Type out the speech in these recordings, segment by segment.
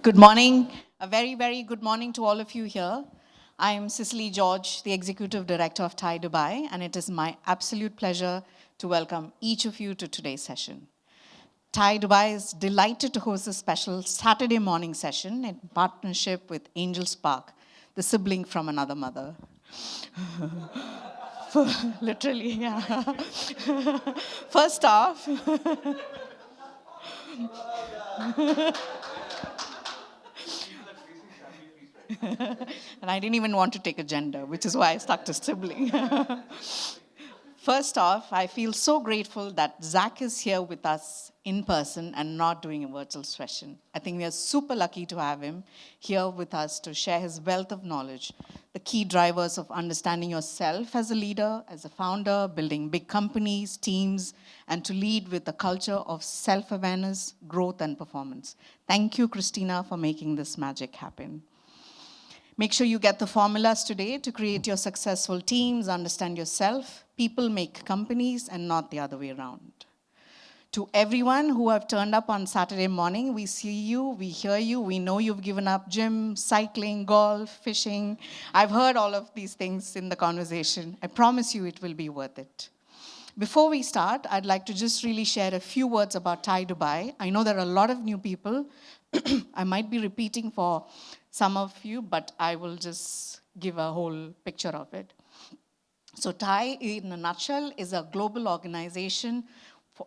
Good morning. A very, very good morning to all of you here. I am Cicely George, the Executive Director of Thai Dubai, and it is my absolute pleasure to welcome each of you to today's session. Thai Dubai is delighted to host a special Saturday morning session in partnership with Angel Spark, the sibling from another mother. Literally, yeah. First off, and I didn't even want to take a gender, which is why I stuck to sibling. First off, I feel so grateful that Zach is here with us in person and not doing a virtual session. I think we are super lucky to have him here with us to share his wealth of knowledge, the key drivers of understanding yourself as a leader, as a founder, building big companies, teams, and to lead with a culture of self-awareness, growth, and performance. Thank you, Cristina, for making this magic happen. Make sure you get the formulas today to create your successful teams, understand yourself. People make companies and not the other way around. To everyone who have turned up on Saturday morning, we see you, we hear you, we know you've given up gym, cycling, golf, fishing. I've heard all of these things in the conversation. I promise you it will be worth it. Before we start, I'd like to just really share a few words about Thai Dubai. I know there are a lot of new people. I might be repeating for some of you, but I will just give a whole picture of it. So Thai, in a nutshell, is a global organization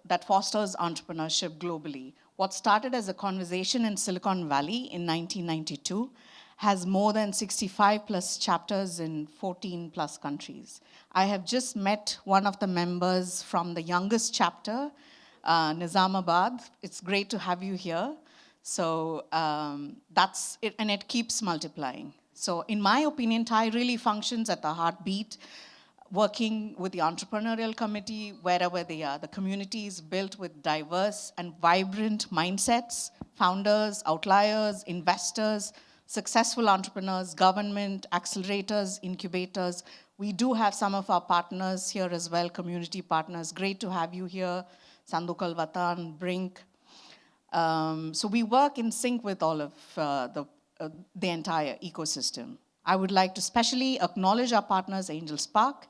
that fosters entrepreneurship globally. What started as a conversation in Silicon Valley in 1992 has more than 65 plus chapters in 14 plus countries. I have just met one of the members from the youngest chapter, Nizamabad. It's great to have you here. So that's it, and it keeps multiplying. So in my opinion, Thai really functions at the heartbeat, working with the entrepreneurial committee wherever they are. The community is built with diverse and vibrant mindsets, founders, outliers, investors, successful entrepreneurs, government, accelerators, incubators. We do have some of our partners here as well, community partners. Great to have you here, Sandukal Vatan, Brink. So we work in sync with all of the entire ecosystem. I would like to specially acknowledge our partners, Angel Spark,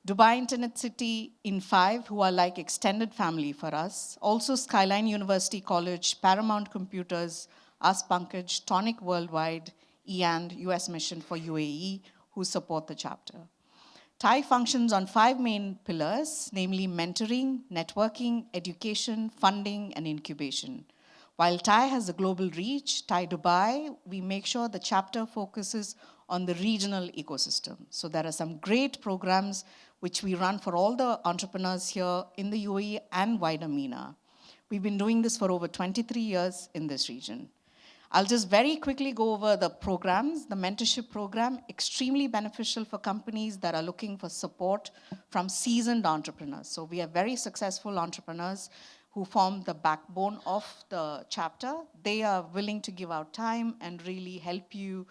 Dubai Internet City in5, who are like extended family for us. Also Skyline University College, Paramount Computers, Us Pankaj, Tonic Worldwide, and US Mission for UAE, who support the chapter. Thai functions on 5 main pillars, namely mentoring, networking, education, funding, and incubation. While Thai has a global reach, Thai Dubai, we make sure the chapter focuses on the regional ecosystem. So there are some great programs which we run for all the entrepreneurs here in the UAE and wider MENA. We've been doing this for over 23 years in this region. I'll just very quickly go over the programs. The mentorship program, extremely beneficial for companies that are looking for support from seasoned entrepreneurs. So we have very successful entrepreneurs who form the backbone of the chapter. They are willing to give out time and really help you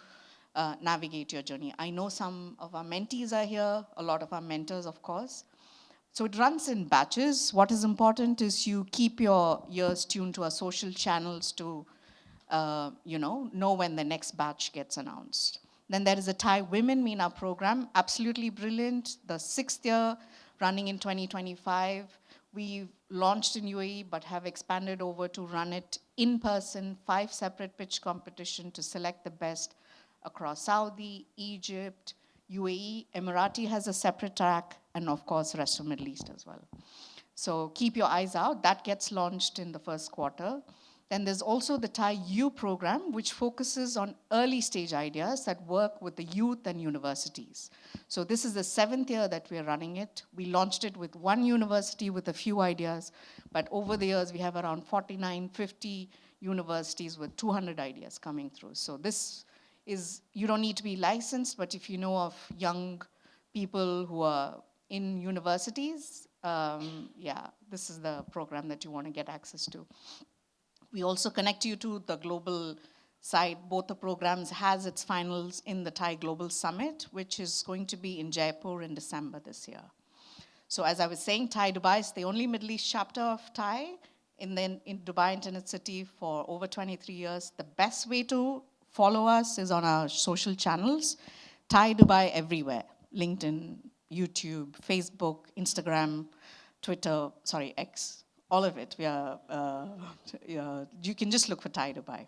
navigate your journey. I know some of our mentees are here, a lot of our mentors, of course. So it runs in batches. What is important is you keep your ears tuned to our social channels to know when the next batch gets announced. Then there is a Thai Women MENA program, absolutely brilliant. The 6th year running in 2025. We've launched in UAE, but have expanded over to run it in person, 5 separate pitch competition to select the best across Saudi, Egypt, UAE, Emirati has a separate track, and of course, rest of Middle East as well. So keep your eyes out. That gets launched in the first quarter. Then there's also the Thai U program, which focuses on early stage ideas that work with the youth and universities. So this is the 7th year that we're running it. We launched it with one university with a few ideas, but over the years we have around 49, 50 universities with 200 ideas coming through. So this is, you don't need to be licensed, but if you know of young people who are in universities, this is the program that you want to get access to. We also connect you to the global side. Both the programs has its finals in the Thai Global Summit, which is going to be in Jaipur in December this year. So as I was saying, Thai Dubai is the only Middle East chapter of Thai. in Dubai Internet City for over 23 years. The best way to follow us is on our social channels, Thai Dubai everywhere, LinkedIn, YouTube, Facebook, Instagram, Twitter, X, all of it. You can just look for Thai Dubai.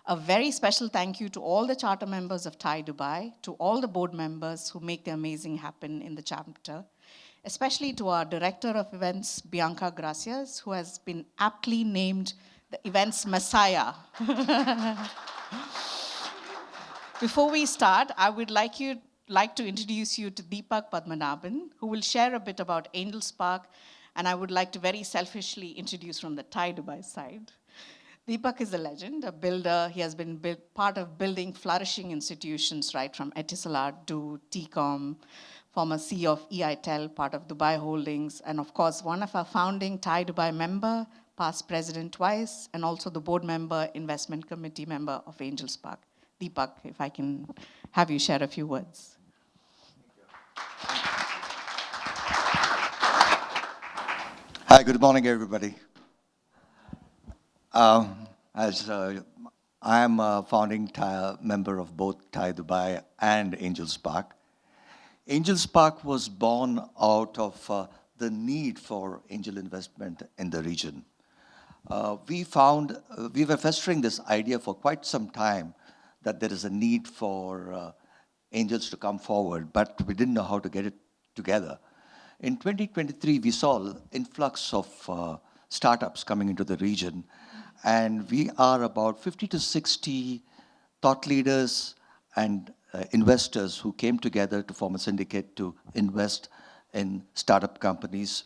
A very special thank you to all the charter members of Thai Dubai, to all the board members who make the amazing happen in the chapter, especially to our Director of Events, Bianca Gracias, who has been aptly named the Events Messiah. Before we start, I would like to introduce you to Deepak Padmanabhan, who will share a bit about Angel Spark, and I would like to very selfishly introduce from the Thai Dubai side. Deepak is a legend, a builder. He has been part of building flourishing institutions, right from Etisalat to TCOM, former CEO of EITEL, part of Dubai Holdings, and of course, one of our founding Thai Dubai member, past president twice, and also the board member, investment committee member of Angel Spark. Deepak, if I can have you share a few words. Hi, good morning, everybody. I am a founding member of both Thai Dubai and Angel Spark. Angel Spark was born out of the need for angel investment in the region. We were festering this idea for quite some time that there is a need for angels to come forward, but we didn't know how to get it together. In 2023, we saw an influx of startups coming into the region, and we are about 50 to 60 thought leaders and investors who came together to form a syndicate to invest in startup companies.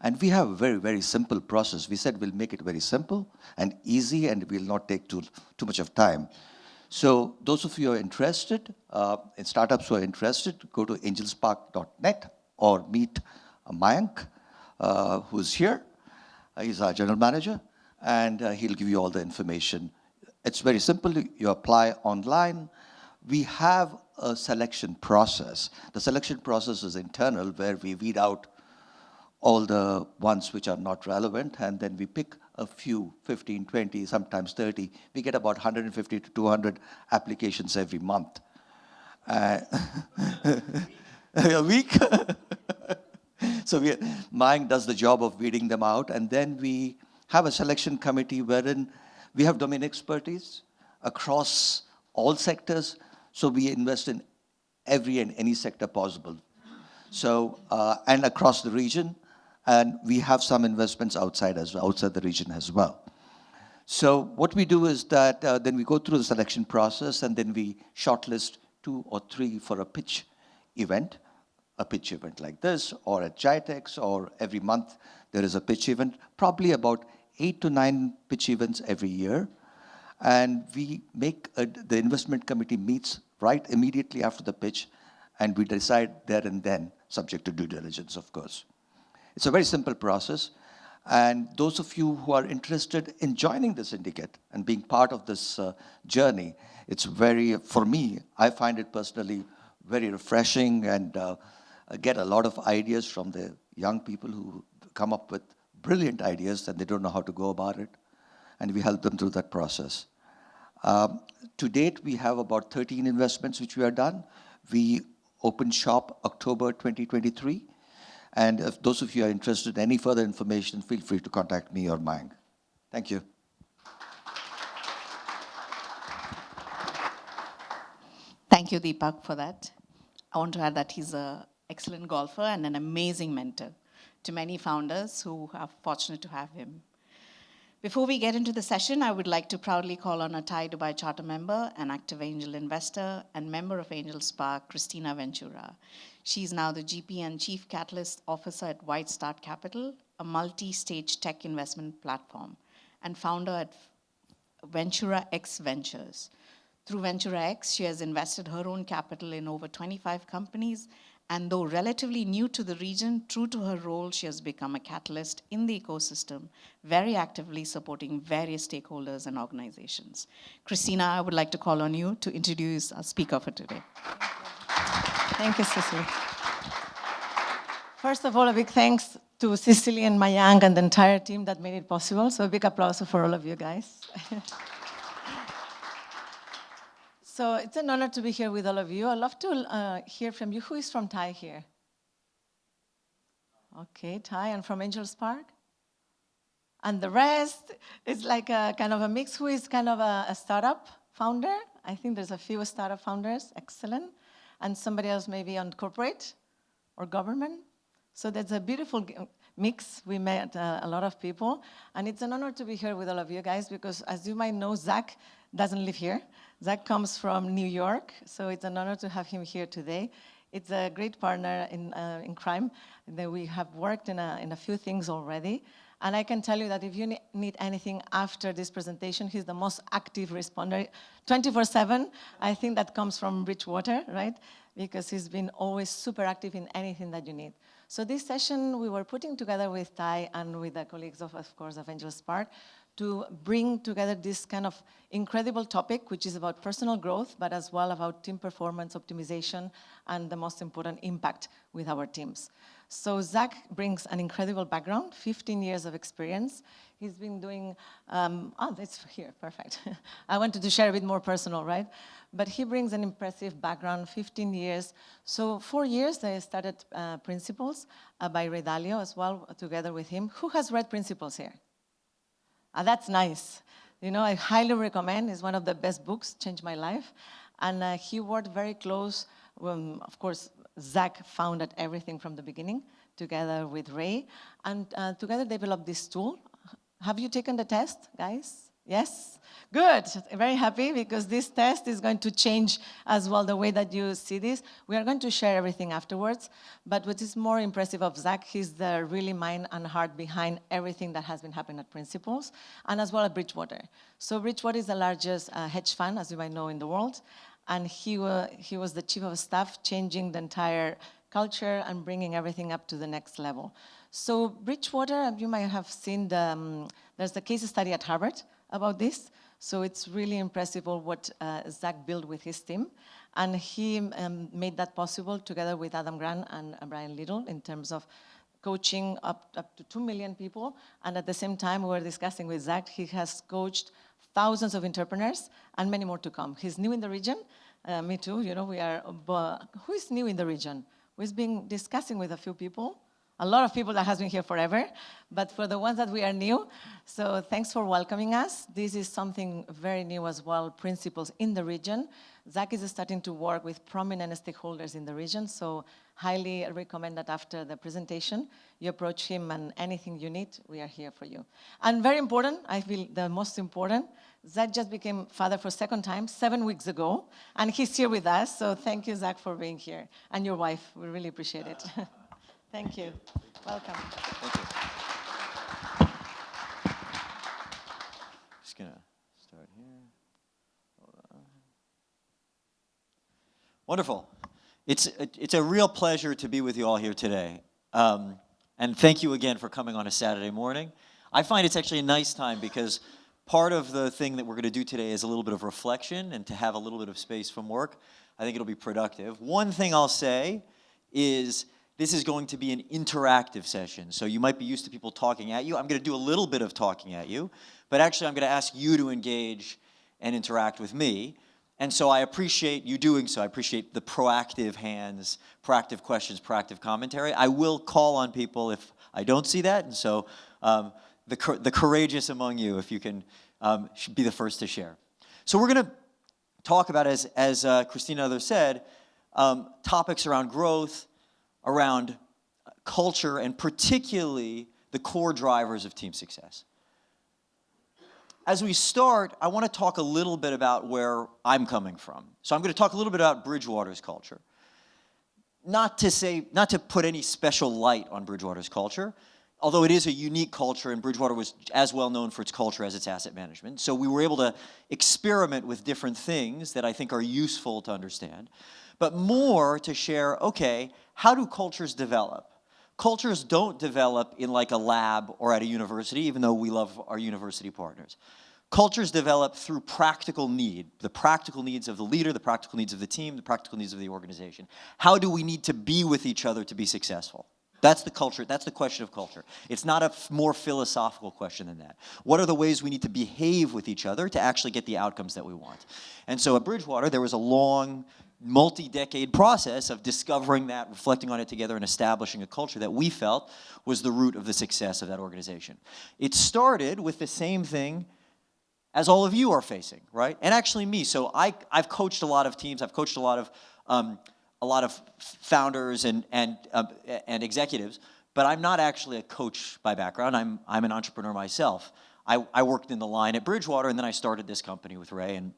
And we have a very, very simple process. We said we'll make it very simple and easy, and we'll not take too much of time. So those of you who are interested, in startups who are interested, go to angelspark.net or meet Mayank, who's here. He's our general manager, and he'll give you all the information. It's very simple. You apply online. We have a selection process. The selection process is internal, where we weed out all the ones which are not relevant, and then we pick a few, 15, 20, sometimes 30. We get about 150 to 200 applications every month. A week? So Mayank does the job of weeding them out, and then we have a selection committee wherein we have domain expertise across all sectors, so we invest in every and any sector possible. So, and across the region, and we have some investments outside the region as well. So what we do is that then we go through the selection process, and then we shortlist 2 or 3 for a pitch event like this, or at GITEX, or every month there is a pitch event, probably about 8 to 9 pitch events every year. And we make, the investment committee meets right immediately after the pitch, and we decide there and then, subject to due diligence, of course. It's a very simple process. And those of you who are interested in joining the syndicate and being part of this journey, it's very, for me, I find it personally very refreshing, and get a lot of ideas from the young people who come up with brilliant ideas and they don't know how to go about it. And we help them through that process. To date, we have about 13 investments which we have done. We opened shop October 2023. And if those of you are interested in any further information, feel free to contact me or Mayank. Thank you. Thank you, Deepak, for that. I want to add that he's an excellent golfer and an amazing mentor to many founders who are fortunate to have him. Before we get into the session, I would like to proudly call on a Thai Dubai charter member, an active angel investor, and member of Angel Spark, Cristina Ventura. She's now the GP and Chief Catalyst Officer at White Start Capital, a multi-stage tech investment platform, and founder at Ventura X Ventures. Through Ventura X, she has invested her own capital in over 25 companies, and though relatively new to the region, true to her role, she has become a catalyst in the ecosystem, very actively supporting various stakeholders and organizations. Cristina, I would like to call on you to introduce our speaker for today. Thank you, Cecily. First of all, a big thanks to Cecily and Mayank and the entire team that made it possible. So a big applause for all of you guys. So it's an honor to be here with all of you. I'd love to hear from you. Who is from Thai here? Okay, Thai, and from Angels Park? And the rest is like a kind of a mix. Who is kind of a startup founder? I think there's a few startup founders. Excellent. And somebody else maybe on corporate or government. So that's a beautiful mix. We met a lot of people. And it's an honor to be here with all of you guys because, as you might know, Zach doesn't live here. Zach comes from New York, so it's an honor to have him here today. It's a great partner in crime. That we have worked in a few things already. And I can tell you that if you need anything after this presentation, he's the most active responder, 24/7. I think that comes from Bridgewater, right? Because he's been always super active in anything that you need. So this session we were putting together with Ty and with the colleagues of course, of Angels Park, to bring together this kind of incredible topic, which is about personal growth, but as well about team performance optimization and the most important impact with our teams. So Zach brings an incredible background, 15 years of experience. He's been doing, it's here, perfect. I wanted to share a bit more personal, right? But he brings an impressive background, 15 years. So 4 years, I started Principles by Ray Dalio as well, together with him. Who has read Principles here? That's nice. You know, I highly recommend. It's one of the best books, changed my life. And he worked very close. Of course, Zach founded everything from the beginning, together with Ray. And together developed this tool. Have you taken the test, guys? Yes? Good. Very happy because this test is going to change as well the way that you see this. We are going to share everything afterwards. But what is more impressive of Zach, he's the really mind and heart behind everything that has been happening at Principles and as well at Bridgewater. So Bridgewater is the largest hedge fund, as you might know, in the world. And he was the chief of staff, changing the entire culture and bringing everything up to the next level. So Bridgewater, you might have seen there's the case study at Harvard about this. So it's really impressive what Zach built with his team. And he made that possible together with Adam Grant and Brian Little in terms of coaching up to 2 million people. And at the same time, we were discussing with Zach, he has coached thousands of entrepreneurs and many more to come. He's new in the region. Me too, you know, who is new in the region? We've been discussing with a few people. A lot of people that has been here forever, but for the ones that we are new, so thanks for welcoming us. This is something very new as well, Principles in the region. Zach is starting to work with prominent stakeholders in the region, so highly recommend that after the presentation, you approach him and anything you need, we are here for you. And very important, I feel the most important, Zach just became father for a second time, 7 weeks ago, and he's here with us, so thank you, Zach, for being here. And your wife, we really appreciate it. Thank you. Welcome. Thank you. Just gonna start here. Hold on. Wonderful. It's a real pleasure to be with you all here today. And thank you again for coming on a Saturday morning. I find it's actually a nice time because part of the thing that we're going to do today is a little bit of reflection and to have a little bit of space from work. I think it'll be productive. One thing I'll say is this is going to be an interactive session. So you might be used to people talking at you. I'm going to do a little bit of talking at you, but actually I'm going to ask you to engage and interact with me. And so I appreciate you doing so. I appreciate the proactive hands, proactive questions, proactive commentary. I will call on people if I don't see that. And so the courageous among you, if you can, should be the first to share. So we're going to talk about, as Cristina and others said, topics around growth, around culture, and particularly the core drivers of team success. As we start, I want to talk a little bit about where I'm coming from. So I'm going to talk a little bit about Bridgewater's culture. Not to put any special light on Bridgewater's culture, although it is a unique culture, and Bridgewater was as well known for its culture as its asset management. So we were able to experiment with different things that I think are useful to understand, but more to share, okay, how do cultures develop? Cultures don't develop in like a lab or at a university, even though we love our university partners. Cultures develop through practical need, the practical needs of the leader, the practical needs of the team, the practical needs of the organization. How do we need to be with each other to be successful? That's the culture. That's the question of culture. It's not a more philosophical question than that. What are the ways we need to behave with each other to actually get the outcomes that we want? And so at Bridgewater, there was a long, multi-decade process of discovering that, reflecting on it together, and establishing a culture that we felt was the root of the success of that organization. It started with the same thing as all of you are facing, right? And actually me. So I've coached a lot of teams. I've coached a lot of founders and executives, but I'm not actually a coach by background. I'm an entrepreneur myself. I worked in the line at Bridgewater, and then I started this company with Ray, and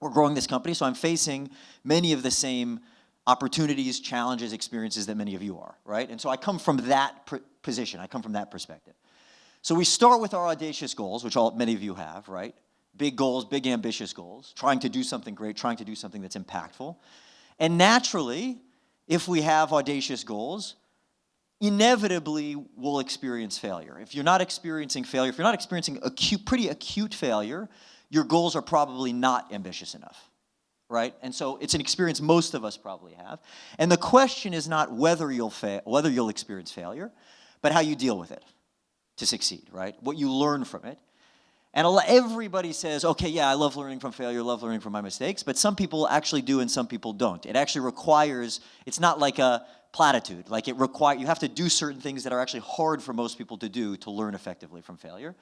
we're growing this company, so I'm facing many of the same opportunities, challenges, experiences that many of you are, right? And so I come from that position. I come from that perspective. So we start with our audacious goals, which many of you have, right? Big goals, big ambitious goals, trying to do something great, trying to do something that's impactful. And naturally, if we have audacious goals, inevitably we'll experience failure. If you're not experiencing failure, if you're not experiencing pretty acute failure, your goals are probably not ambitious enough, right? And so it's an experience most of us probably have. And the question is not whether you'll experience failure, but how you deal with it to succeed, right? What you learn from it. And everybody says, okay, yeah, I love learning from failure, love learning from my mistakes, but some people actually do and some people don't. It actually requires, it's not like a platitude. Like you have to do certain things that are actually hard for most people to do to learn effectively from failure.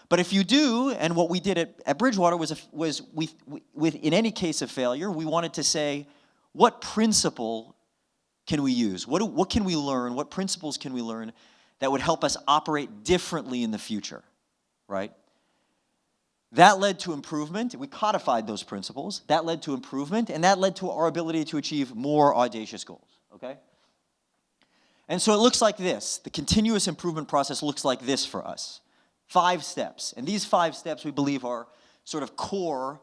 But if you do, and what we did at Bridgewater was in any case of failure, we wanted to say, what principle can we use? What can we learn? What principles can we learn that would help us operate differently in the future, right? That led to improvement. We codified those principles. That led to improvement, and that led to our ability to achieve more audacious goals, okay? And so it looks like this. The continuous improvement process looks like this for us. 5 steps. And these 5 steps, we believe, are sort of core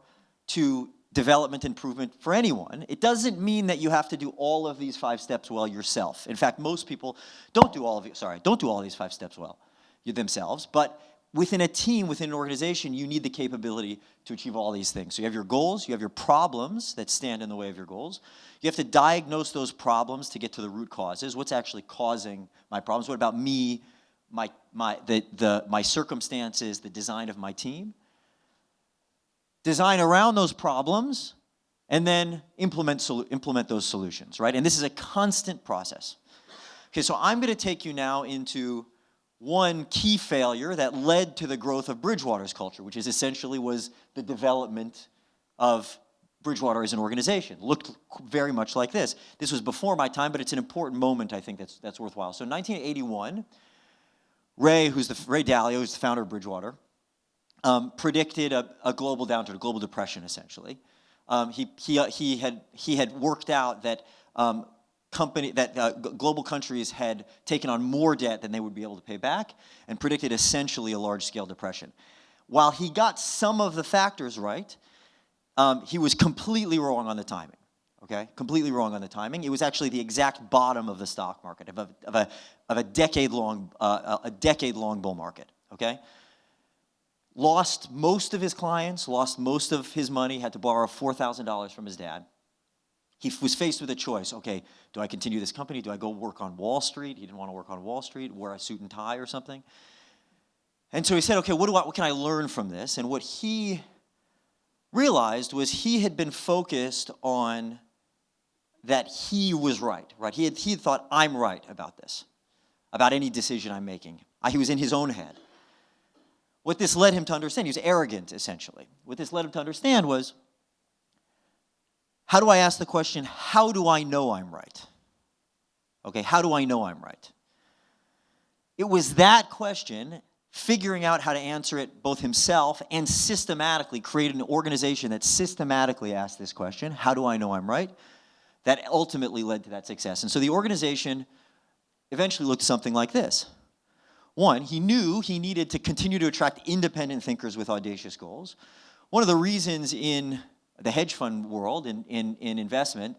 to development improvement for anyone. It doesn't mean that you have to do all of these 5 steps well yourself. In fact, most people don't do all of these 5 steps well themselves, but within a team, within an organization, you need the capability to achieve all these things. So you have your goals, you have your problems that stand in the way of your goals. You have to diagnose those problems to get to the root causes. What's actually causing my problems? What about me, my circumstances, the design of my team? Design around those problems, and then implement those solutions, right? And this is a constant process. Okay, so I'm going to take you now into one key failure that led to the growth of Bridgewater's culture, which is essentially was the development of Bridgewater as an organization. Looked very much like this. This was before my time, but it's an important moment, I think, that's worthwhile. So in 1981, Ray Dalio, who's the founder of Bridgewater, predicted a global downturn, a global depression, essentially. He had worked out that global countries had taken on more debt than they would be able to pay back, and predicted essentially a large-scale depression. While he got some of the factors right, he was completely wrong on the timing. Okay, completely wrong on the timing. It was actually the exact bottom of the stock market of a decade-long bull market. Okay. Lost most of his clients, lost most of his money, had to borrow $4,000 from his dad. He was faced with a choice. Okay, do I continue this company? Do I go work on Wall Street? He didn't want to work on Wall Street, wear a suit and tie or something. And so he said, okay, what can I learn from this? And what he realized was he had been focused on that he was right? He had thought, I'm right about this, about any decision I'm making. He was in his own head. What this led him to understand, he was arrogant, essentially. What this led him to understand was, how do I ask the question, how do I know I'm right? Okay, how do I know I'm right? It was that question, figuring out how to answer it both himself and systematically create an organization that systematically asked this question, how do I know I'm right? That ultimately led to that success. And so the organization eventually looked something like this. One, he knew he needed to continue to attract independent thinkers with audacious goals. One of the reasons in the hedge fund world, in investment,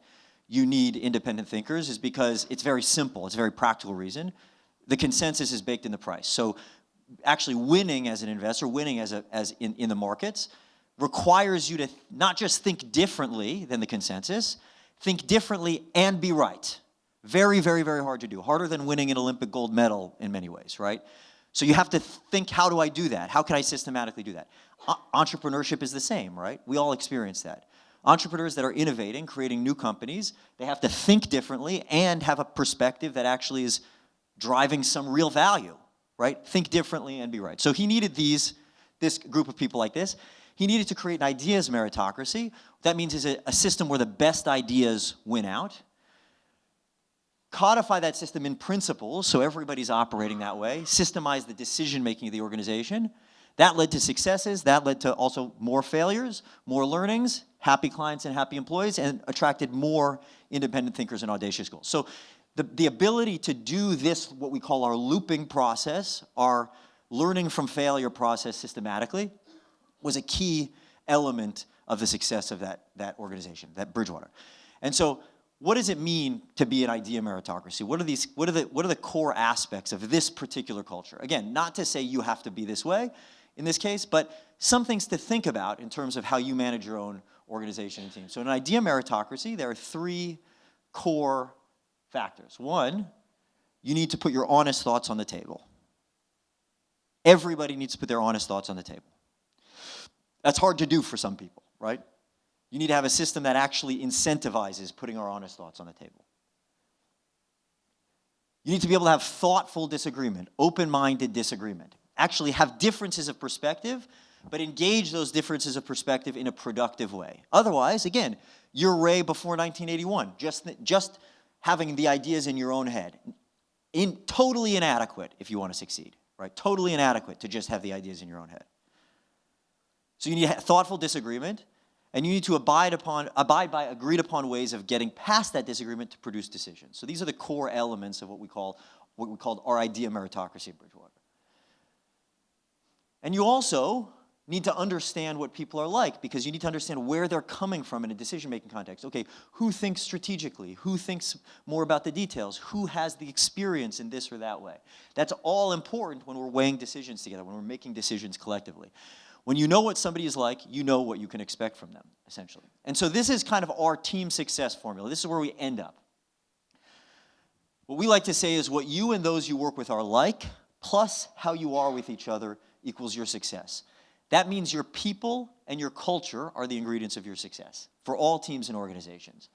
you need independent thinkers is because it's very simple. It's a very practical reason. The consensus is baked in the price. So actually winning as an investor, winning as in the markets, requires you to not just think differently than the consensus, think differently and be right. Very, very, very hard to do. Harder than winning an Olympic gold medal in many ways, right? So you have to think, how do I do that? How can I systematically do that? Entrepreneurship is the same, right? We all experience that. Entrepreneurs that are innovating, creating new companies, they have to think differently and have a perspective that actually is driving some real value, right? Think differently and be right. So he needed this group of people like this. He needed to create an ideas meritocracy. What that means is a system where the best ideas win out. Codify that system in principles so everybody's operating that way. Systemize the decision-making of the organization. That led to successes. That led to also more failures, more learnings, happy clients and happy employees, and attracted more independent thinkers and audacious goals. So the ability to do this, what we call our looping process, our learning from failure process systematically, was a key element of the success of that organization, that Bridgewater. And so what does it mean to be an idea meritocracy? What are the core aspects of this particular culture? Again, not to say you have to be this way in this case, but some things to think about in terms of how you manage your own organization and team. So in an idea meritocracy, there are 3 core factors. 1, you need to put your honest thoughts on the table. Everybody needs to put their honest thoughts on the table. That's hard to do for some people, right? You need to have a system that actually incentivizes putting our honest thoughts on the table. You need to be able to have thoughtful disagreement, open-minded disagreement. Actually have differences of perspective, but engage those differences of perspective in a productive way. Otherwise, again, you're Ray before 1981, just having the ideas in your own head. Totally inadequate if you want to succeed, right? Totally inadequate to just have the ideas in your own head. So you need thoughtful disagreement, and you need to abide by agreed upon ways of getting past that disagreement to produce decisions. So these are the core elements of what we called our idea meritocracy at Bridgewater. And you also need to understand what people are like, because you need to understand where they're coming from in a decision-making context. Okay, who thinks strategically? Who thinks more about the details? Who has the experience in this or that way? That's all important when we're weighing decisions together, when we're making decisions collectively. When you know what somebody is like, you know what you can expect from them, essentially. And so this is kind of our team success formula. This is where we end up. What we like to say is what you and those you work with are like, plus how you are with each other equals your success. That means your people and your culture are the ingredients of your success for all teams and organizations.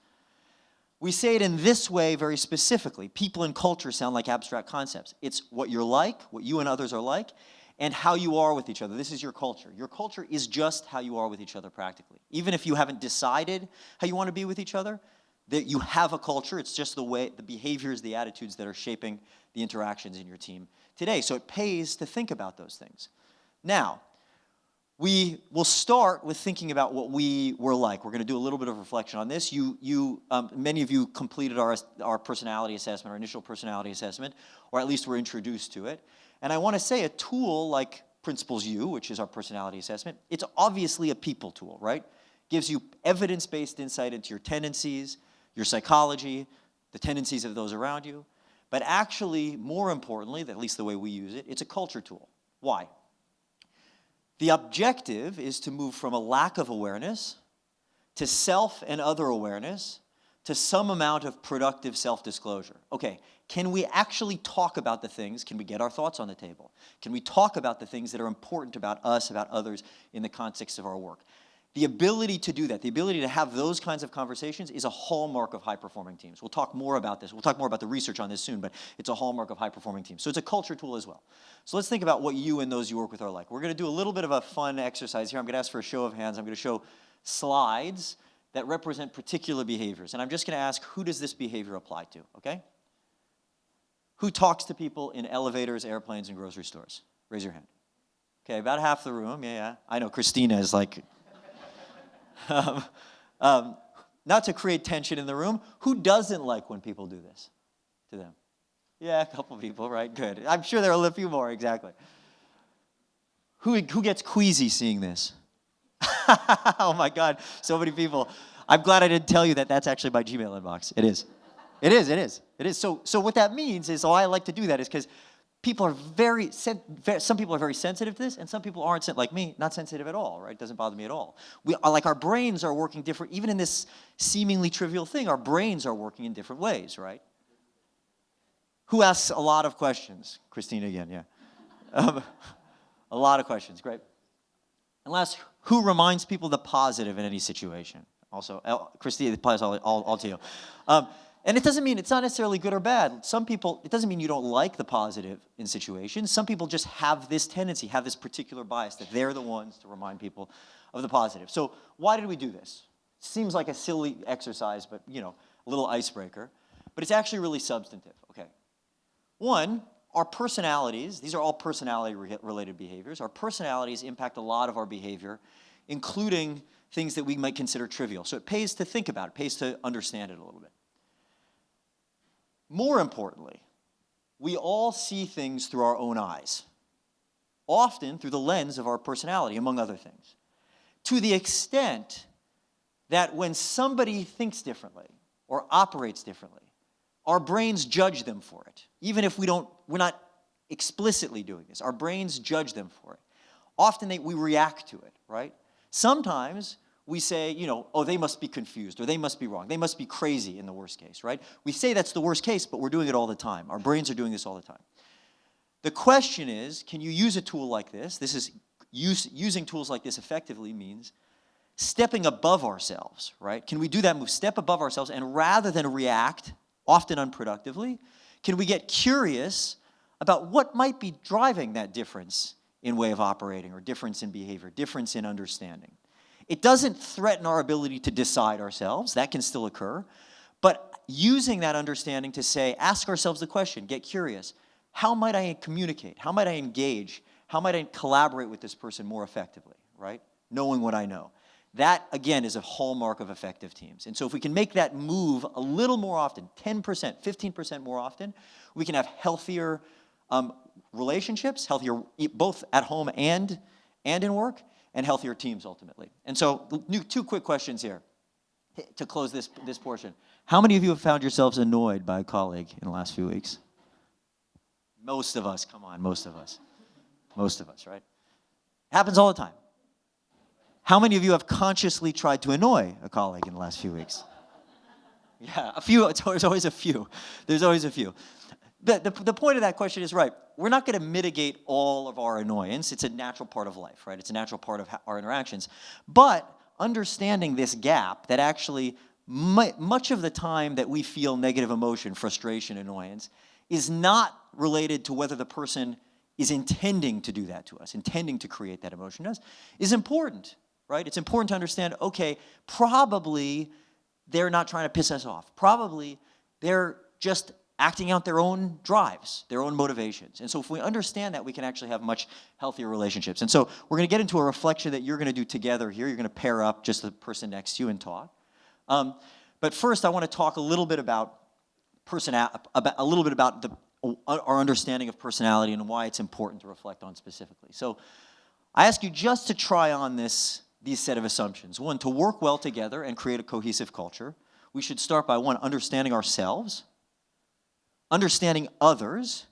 We say it in this way very specifically. People and culture sound like abstract concepts. It's what you're like, what you and others are like, and how you are with each other. This is your culture. Your culture is just how you are with each other practically. Even if you haven't decided how you want to be with each other, that you have a culture. It's just the way, the behaviors, the attitudes that are shaping the interactions in your team today. So it pays to think about those things. Now, we will start with thinking about what we were like. We're going to do a little bit of reflection on this. Many of you completed our personality assessment, our initial personality assessment, or at least were introduced to it. And I want to say a tool like Principles U, which is our personality assessment, it's obviously a people tool, right? Gives you evidence-based insight into your tendencies, your psychology, the tendencies of those around you. But actually, more importantly, at least the way we use it, it's a culture tool. Why? The objective is to move from a lack of awareness to self and other awareness to some amount of productive self-disclosure. Okay, can we actually talk about the things? Can we get our thoughts on the table? Can we talk about the things that are important about us, about others in the context of our work? The ability to do that, the ability to have those kinds of conversations is a hallmark of high-performing teams. We'll talk more about this. We'll talk more about the research on this soon, but it's a hallmark of high-performing teams. So it's a culture tool as well. So let's think about what you and those you work with are like. We're going to do a little bit of a fun exercise here. I'm going to ask for a show of hands. I'm going to show slides that represent particular behaviors. And I'm just going to ask, who does this behavior apply to, okay? Who talks to people in elevators, airplanes, and grocery stores? Raise your hand. Okay, about half the room. Yeah. I know Cristina is like... not to create tension in the room. Who doesn't like when people do this to them? Yeah, a couple people, right? Good. I'm sure there are a few more, exactly. Who gets queasy seeing this? Oh my God, so many people. I'm glad I didn't tell you that that's actually my Gmail inbox. It is. It is. So what that means is, why I like to do that is because people are some people are very sensitive to this, and some people aren't, like me, not sensitive at all, right? It doesn't bother me at all. Our brains are working different, even in this seemingly trivial thing, our brains are working in different ways, right? Who asks a lot of questions? Cristina again, yeah. A lot of questions, great. And last, who reminds people the positive in any situation? Also, Cristina, it applies all to you. And it doesn't mean, it's not necessarily good or bad. Some people, it doesn't mean you don't like the positive in situations. Some people just have this tendency, have this particular bias that they're the ones to remind people of the positive. So why did we do this? Seems like a silly exercise, but a little icebreaker. But it's actually really substantive, okay? One, our personalities, these are all personality-related behaviors. Our personalities impact a lot of our behavior, including things that we might consider trivial. So it pays to think about it, pays to understand it a little bit. More importantly, we all see things through our own eyes, often through the lens of our personality, among other things. To the extent that when somebody thinks differently or operates differently, our brains judge them for it. Even if we're not explicitly doing this, our brains judge them for it. Often we react to it, right? Sometimes we say, oh, they must be confused, or they must be wrong. They must be crazy in the worst case, right? We say that's the worst case, but we're doing it all the time. Our brains are doing this all the time. The question is, can you use a tool like this? Using tools like this effectively means stepping above ourselves, right? Can we do that move, step above ourselves, and rather than react, often unproductively, can we get curious about what might be driving that difference in way of operating, or difference in behavior, difference in understanding? It doesn't threaten our ability to decide ourselves. That can still occur. But using that understanding to say, ask ourselves the question, get curious. How might I communicate? How might I engage? How might I collaborate with this person more effectively, right? Knowing what I know. That, again, is a hallmark of effective teams. And so if we can make that move a little more often, 10%, 15% more often, we can have healthier relationships, healthier both at home and in work, and healthier teams ultimately. And so, two quick questions here to close this portion. How many of you have found yourselves annoyed by a colleague in the last few weeks? Most of us, come on, most of us. Most of us, right? Happens all the time. How many of you have consciously tried to annoy a colleague in the last few weeks? Yeah, a few. There's always a few. There's always a few. The point of that question is right. We're not going to mitigate all of our annoyance. It's a natural part of life, right? It's a natural part of our interactions. But understanding this gap that actually much of the time that we feel negative emotion, frustration, annoyance, is not related to whether the person is intending to do that to us, intending to create that emotion to us, is important, right? It's important to understand, okay, probably they're not trying to piss us off. Probably they're just acting out their own drives, their own motivations. And so if we understand that, we can actually have much healthier relationships. And so we're going to get into a reflection that you're going to do together here. You're going to pair up just the person next to you and talk. But first, I want to talk a little bit about our understanding of personality and why it's important to reflect on specifically. So I ask you just to try on these set of assumptions. One, to work well together and create a cohesive culture, we should start by, one, understanding ourselves, understanding others,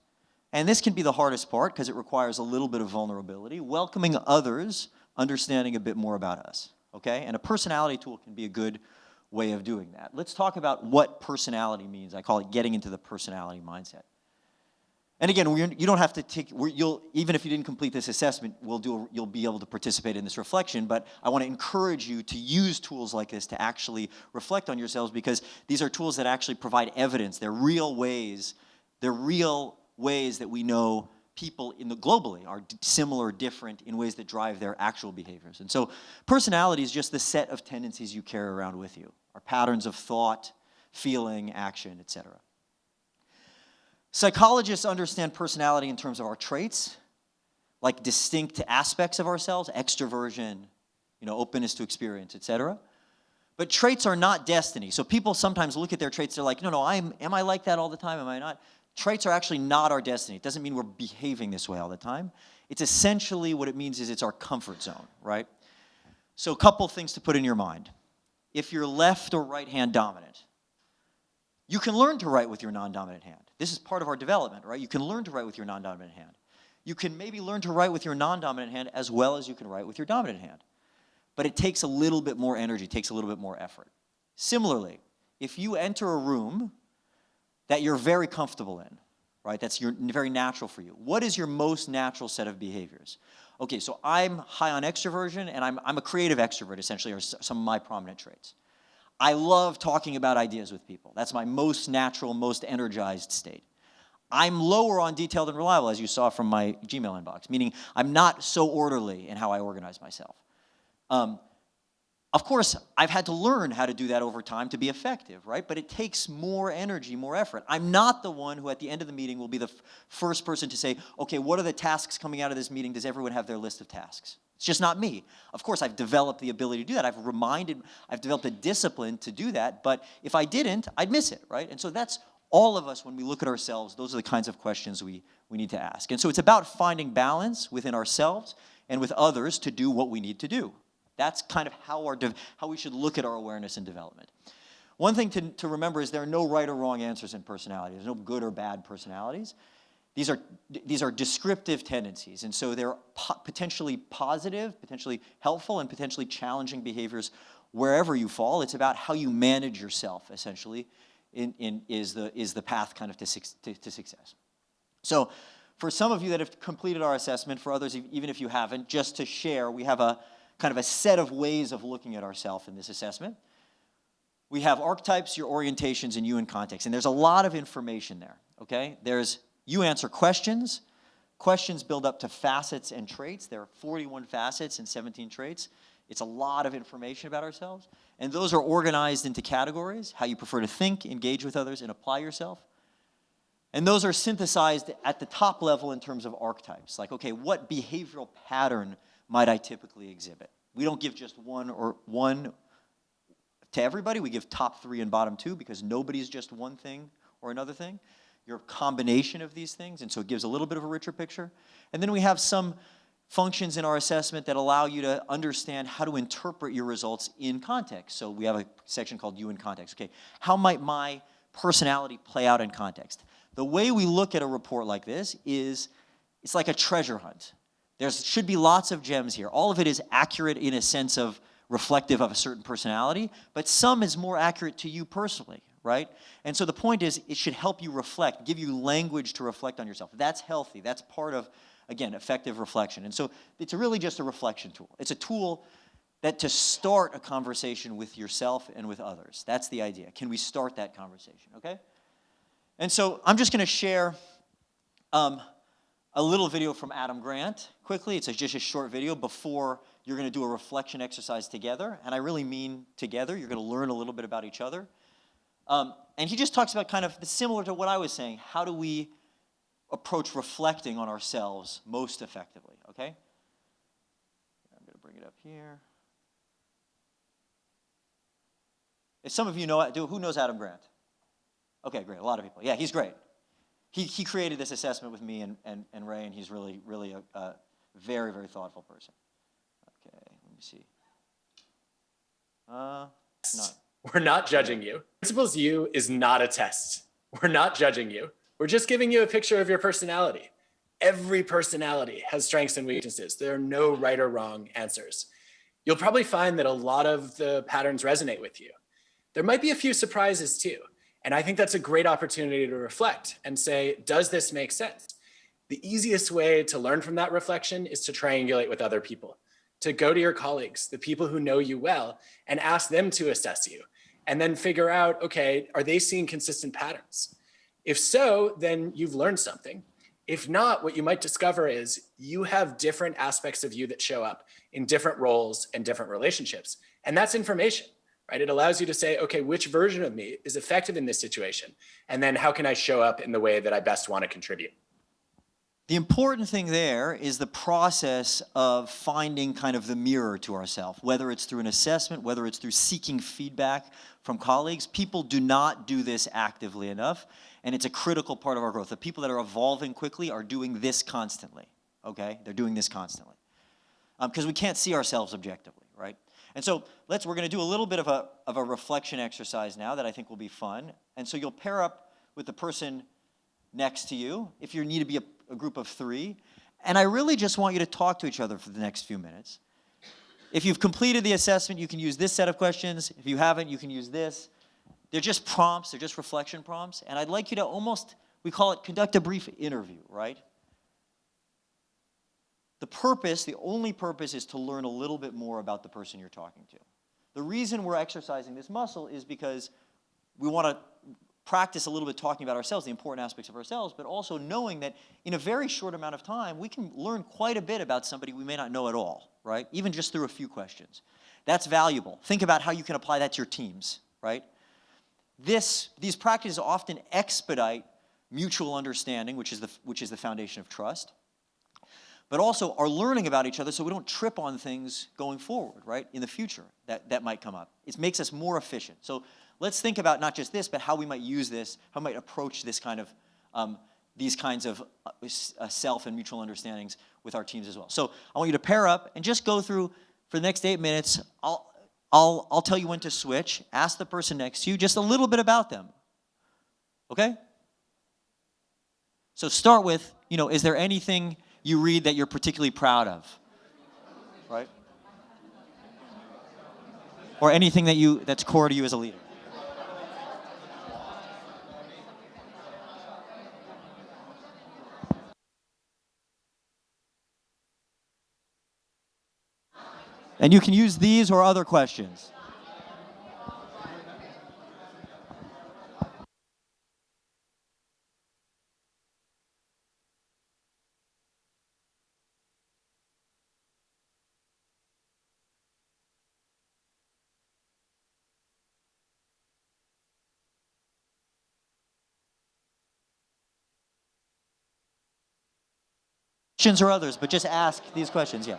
and this can be the hardest part because it requires a little bit of vulnerability, welcoming others, understanding a bit more about us, okay? And a personality tool can be a good way of doing that. Let's talk about what personality means. I call it getting into the personality mindset. And again, you don't have to take, even if you didn't complete this assessment, you'll be able to participate in this reflection, but I want to encourage you to use tools like this to actually reflect on yourselves, because these are tools that actually provide evidence. They're real ways that we know people globally are similar, different in ways that drive their actual behaviors. And so personality is just the set of tendencies you carry around with you, our patterns of thought, feeling, action, etc. Psychologists understand personality in terms of our traits, like distinct aspects of ourselves, extroversion, openness to experience, etc. But traits are not destiny. So people sometimes look at their traits, they're like, no, am I like that all the time? Am I not? Traits are actually not our destiny. It doesn't mean we're behaving this way all the time. It's essentially what it means is it's our comfort zone, right? So a couple things to put in your mind. If you're left or right hand dominant, you can learn to write with your non-dominant hand. This is part of our development, right? You can learn to write with your non-dominant hand. You can maybe learn to write with your non-dominant hand as well as you can write with your dominant hand. But it takes a little bit more energy, takes a little bit more effort. Similarly, if you enter a room that you're very comfortable in, right? That's very natural for you. What is your most natural set of behaviors? Okay, so I'm high on extroversion, and I'm a creative extrovert, essentially, are some of my prominent traits. I love talking about ideas with people. That's my most natural, most energized state. I'm lower on detailed and reliable, as you saw from my Gmail inbox, meaning I'm not so orderly in how I organize myself. Of course, I've had to learn how to do that over time to be effective, right? But it takes more energy, more effort. I'm not the one who at the end of the meeting will be the first person to say, okay, what are the tasks coming out of this meeting? Does everyone have their list of tasks? It's just not me. Of course, I've developed the ability to do that. I've developed a discipline to do that, but if I didn't, I'd miss it, right? And so that's all of us, when we look at ourselves, those are the kinds of questions we need to ask. And so it's about finding balance within ourselves and with others to do what we need to do. That's kind of how we should look at our awareness and development. One thing to remember is there are no right or wrong answers in personality. There's no good or bad personalities. These are descriptive tendencies, and so they're potentially positive, potentially helpful, and potentially challenging behaviors wherever you fall. It's about how you manage yourself, essentially, is the path kind of to success. So for some of you that have completed our assessment, for others, even if you haven't, just to share, we have a kind of a set of ways of looking at ourselves in this assessment. We have archetypes, your orientations, and you in context. And there's a lot of information there, okay? You answer questions. Questions build up to facets and traits. There are 41 facets and 17 traits. It's a lot of information about ourselves. And those are organized into categories, how you prefer to think, engage with others, and apply yourself. And those are synthesized at the top level in terms of archetypes. Like, okay, what behavioral pattern might I typically exhibit? We don't give just one to everybody. We give top 3 and bottom 2 because nobody's just one thing or another thing. You're a combination of these things, and so it gives a little bit of a richer picture. And then we have some functions in our assessment that allow you to understand how to interpret your results in context. So we have a section called You in Context. Okay, how might my personality play out in context? The way we look at a report like this is it's like a treasure hunt. There should be lots of gems here. All of it is accurate in a sense of reflective of a certain personality, but some is more accurate to you personally, right? And so the point is it should help you reflect, give you language to reflect on yourself. That's healthy. That's part of, again, effective reflection. And so it's really just a reflection tool. It's a tool that to start a conversation with yourself and with others. That's the idea. Can we start that conversation, okay? And so I'm just going to share a little video from Adam Grant quickly. It's just a short video before you're going to do a reflection exercise together. And I really mean together. You're going to learn a little bit about each other. And he just talks about kind of similar to what I was saying. How do we approach reflecting on ourselves most effectively, okay? I'm going to bring it up here. If some of you know, who knows Adam Grant? Okay, great, a lot of people. Yeah, he's great. He created this assessment with me and Ray, and he's really a very, very thoughtful person. Okay, let me see. Not. We're not judging you. Principles U is not a test. We're not judging you. We're just giving you a picture of your personality. Every personality has strengths and weaknesses. There are no right or wrong answers. You'll probably find that a lot of the patterns resonate with you. There might be a few surprises too. And I think that's a great opportunity to reflect and say, does this make sense? The easiest way to learn from that reflection is to triangulate with other people, to go to your colleagues, the people who know you well, and ask them to assess you, and then figure out, okay, are they seeing consistent patterns? If so, then you've learned something. If not, what you might discover is you have different aspects of you that show up in different roles and different relationships. And that's information, right? It allows you to say, okay, which version of me is effective in this situation? And then how can I show up in the way that I best want to contribute? The important thing there is the process of finding kind of the mirror to ourselves, whether it's through an assessment, whether it's through seeking feedback from colleagues. People do not do this actively enough, and it's a critical part of our growth. The people that are evolving quickly are doing this constantly, okay? They're doing this constantly. Because we can't see ourselves objectively, right? And so we're going to do a little bit of a reflection exercise now that I think will be fun. And so you'll pair up with the person next to you if you need to be a group of 3. And I really just want you to talk to each other for the next few minutes. If you've completed the assessment, you can use this set of questions. If you haven't, you can use this. They're just prompts. They're just reflection prompts. And I'd like you to We call it conduct a brief interview, right? The purpose, the only purpose, is to learn a little bit more about the person you're talking to. The reason we're exercising this muscle is because we want to practice a little bit talking about ourselves, the important aspects of ourselves, but also knowing that in a very short amount of time, we can learn quite a bit about somebody we may not know at all, right? Even just through a few questions. That's valuable. Think about how you can apply that to your teams, right? These practices often expedite mutual understanding, which is the foundation of trust, but also are learning about each other so we don't trip on things going forward, right, in the future that might come up. It makes us more efficient. So let's think about not just this, but how we might use this, how we might approach this kind of, these kinds of self and mutual understandings with our teams as well. So I want you to pair up and just go through, for the next 8 minutes, I'll tell you when to switch, ask the person next to you just a little bit about them, okay? So start with, is there anything you read that you're particularly proud of, right? Or anything that's core to you as a leader. And you can use these or other questions. Questions or others, but just ask these questions, yeah.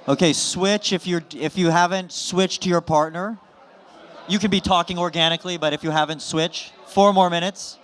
Okay, switch if you haven't switched to your partner. You can be talking organically, but if you haven't switched, 4 more minutes.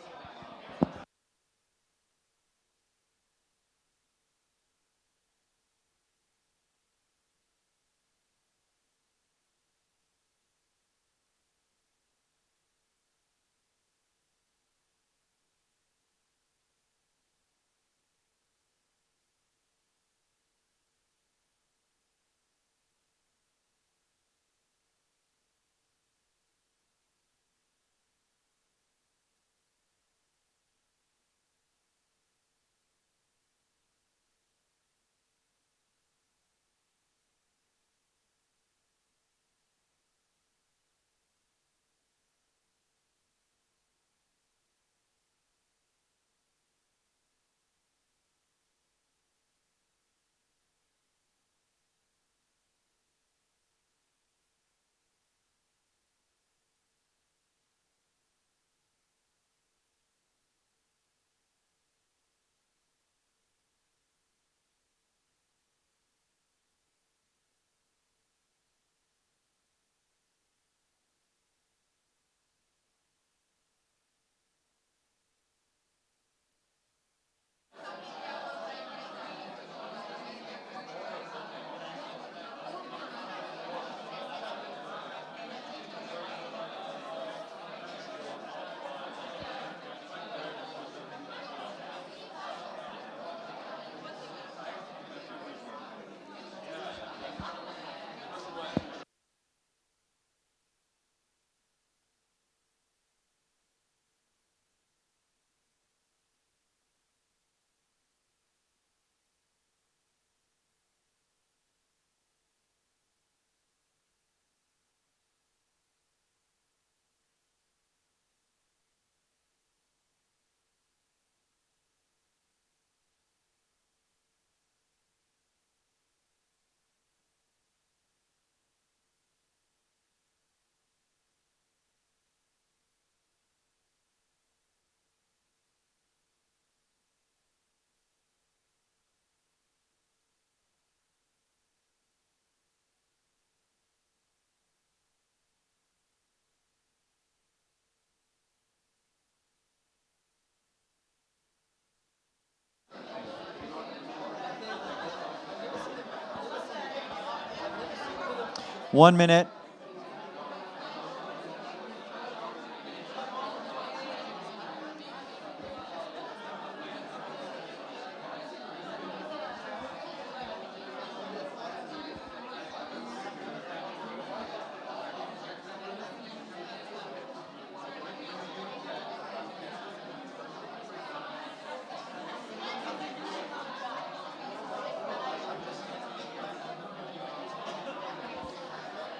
One minute.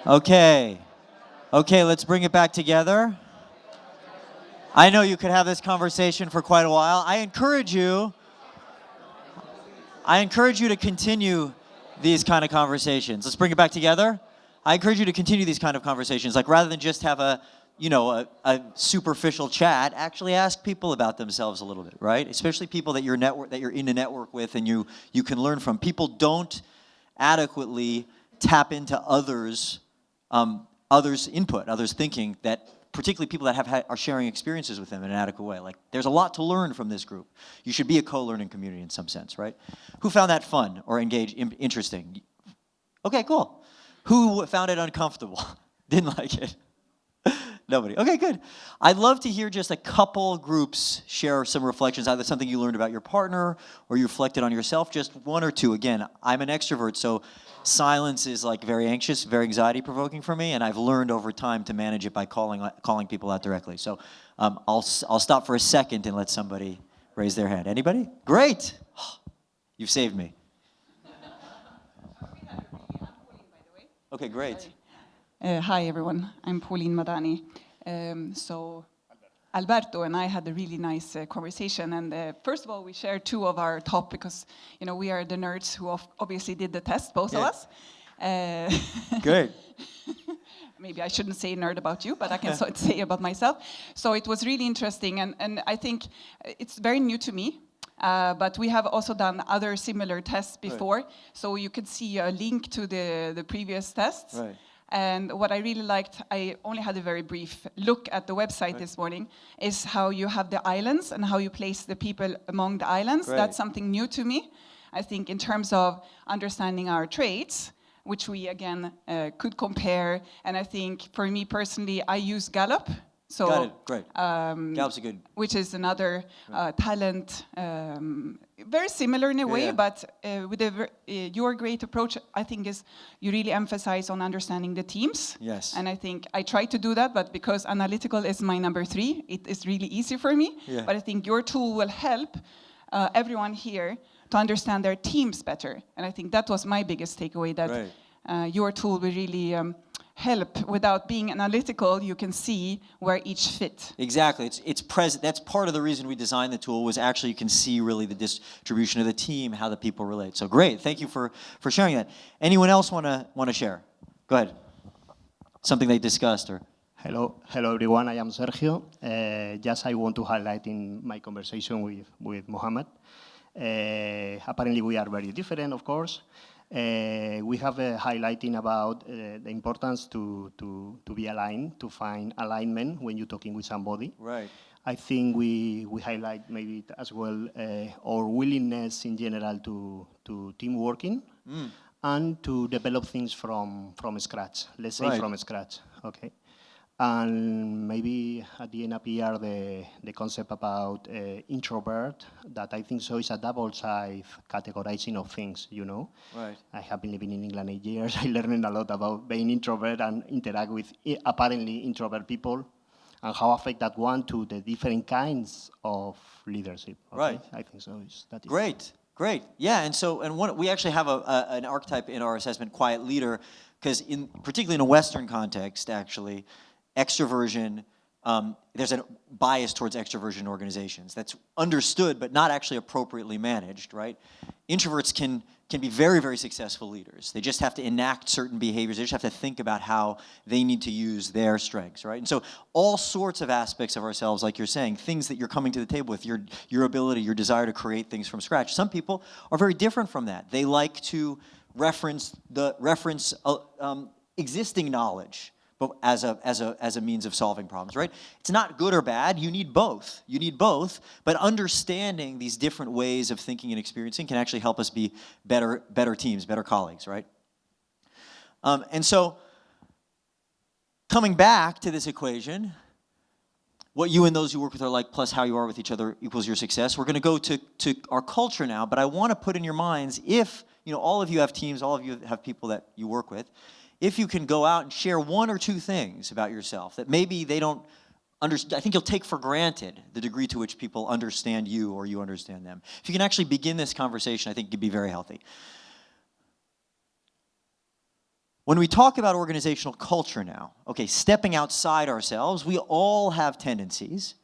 Okay. Okay, let's bring it back together. I know you could have this conversation for quite a while. I encourage you to continue these kind of conversations. Let's bring it back together. I encourage you to continue these kind of conversations. Like rather than just have a superficial chat, actually ask people about themselves a little bit, right? Especially people that you're in a network with and you can learn from. People don't adequately tap into others' input, others' thinking, that particularly people that are sharing experiences with them in an adequate way. Like, there's a lot to learn from this group. You should be a co-learning community in some sense, right? Who found that fun or interesting? Okay, cool. Who found it uncomfortable? Didn't like it? Nobody. Okay, good. I'd love to hear just a couple groups share some reflections, either something you learned about your partner or you reflected on yourself, just one or two. Again, I'm an extrovert, so silence is like very anxious, very anxiety provoking for me, and I've learned over time to manage it by calling people out directly. So I'll stop for a second and let somebody raise their hand. Anybody? Great. You've saved me. Okay, great. Hi, everyone. I'm Pauline Madani. So Alberto and I had a really nice conversation. And first of all, we shared two of our top because, we are the nerds who obviously did the test, both of us. Great. Maybe I shouldn't say nerd about you, but I can say about myself. So it was really interesting. And I think it's very new to me. But we have also done other similar tests before, so you could see a link to the previous tests. Right. And what I really liked, I only had a very brief look at the website this morning, is how you have the islands and how you place the people among the islands. Great. That's something new to me. I think in terms of understanding our traits, which we again could compare. And I think for me personally, I use Gallup. So, Got it. Great. Gallup's a good. which is another talent, very similar in a way, yeah. but with your great approach, I think, is you really emphasize on understanding the teams. Yes. And I think I try to do that, but because analytical is my number 3, it is really easy for me. Yeah. But I think your tool will help everyone here to understand their teams better. And I think that was my biggest takeaway, that your tool will really help. Without being analytical, you can see where each fit. Exactly. It's present. That's part of the reason we designed the tool, was actually you can see really the distribution of the team, how the people relate. So great. Thank you for sharing that. Anyone else want to share? Go ahead. Something they discussed or. Hello everyone. I am Sergio. Just I want to highlight in my conversation with Mohammed. Apparently we are very different, of course. We have a highlighting about the importance to be aligned, to find alignment when you're talking with somebody. Right. I think we highlight maybe as well our willingness in general to team working and to develop things from scratch. Let's say from scratch. Okay. And maybe at the end appear the concept about introvert, that I think so is a double-sided categorizing of things, you know. Right. I have been living in England 8 years. I learned a lot about being introvert and interact with apparently introvert people and how affect that one to the different kinds of leadership. Okay? Right. I think so. That is Great. Great. Yeah, we actually have an archetype in our assessment, quiet leader, because particularly in a Western context, actually, extroversion, there's a bias towards extroversion in organizations that's understood but not actually appropriately managed, right? Introverts can be very, very successful leaders. They just have to enact certain behaviors. They just have to think about how they need to use their strengths, right? And so all sorts of aspects of ourselves, like you're saying, things that you're coming to the table with, your ability, your desire to create things from scratch. Some people are very different from that. They like to reference existing knowledge, but as a means of solving problems, right? It's not good or bad. You need both. You need both. But understanding these different ways of thinking and experiencing can actually help us be better teams, better colleagues, right? And so, coming back to this equation, what you and those you work with are like, plus how you are with each other equals your success. We're going to go to our culture now, but I want to put in your minds, if all of you have teams, all of you have people that you work with, if you can go out and share one or two things about yourself that maybe they don't understand, I think you'll take for granted the degree to which people understand you or you understand them. If you can actually begin this conversation, I think it could be very healthy. When we talk about organizational culture now, okay, stepping outside ourselves, we all have tendencies.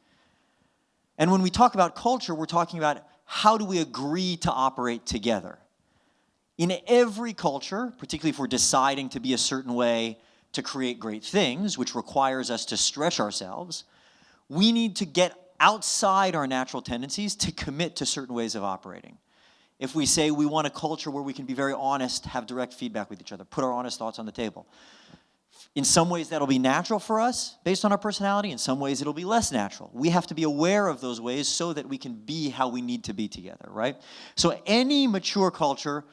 And when we talk about culture, we're talking about how do we agree to operate together. In every culture, particularly if we're deciding to be a certain way to create great things, which requires us to stretch ourselves, we need to get outside our natural tendencies to commit to certain ways of operating. If we say we want a culture where we can be very honest, have direct feedback with each other, put our honest thoughts on the table. In some ways that'll be natural for us based on our personality. In some ways it'll be less natural. We have to be aware of those ways so that we can be how we need to be together, right? So any mature culture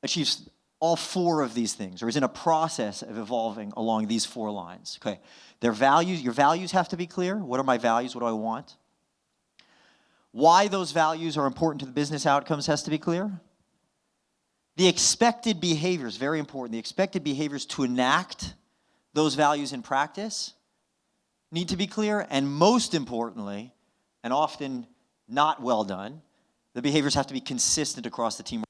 achieves all four of these things, or is in a process of evolving along these four lines. Okay, your values have to be clear. What are my values? What do I want? Why those values are important to the business outcomes has to be clear. The expected behaviors, very important. The expected behaviors to enact those values in practice need to be clear. And most importantly, and often not well done, the behaviors have to be consistent across the team,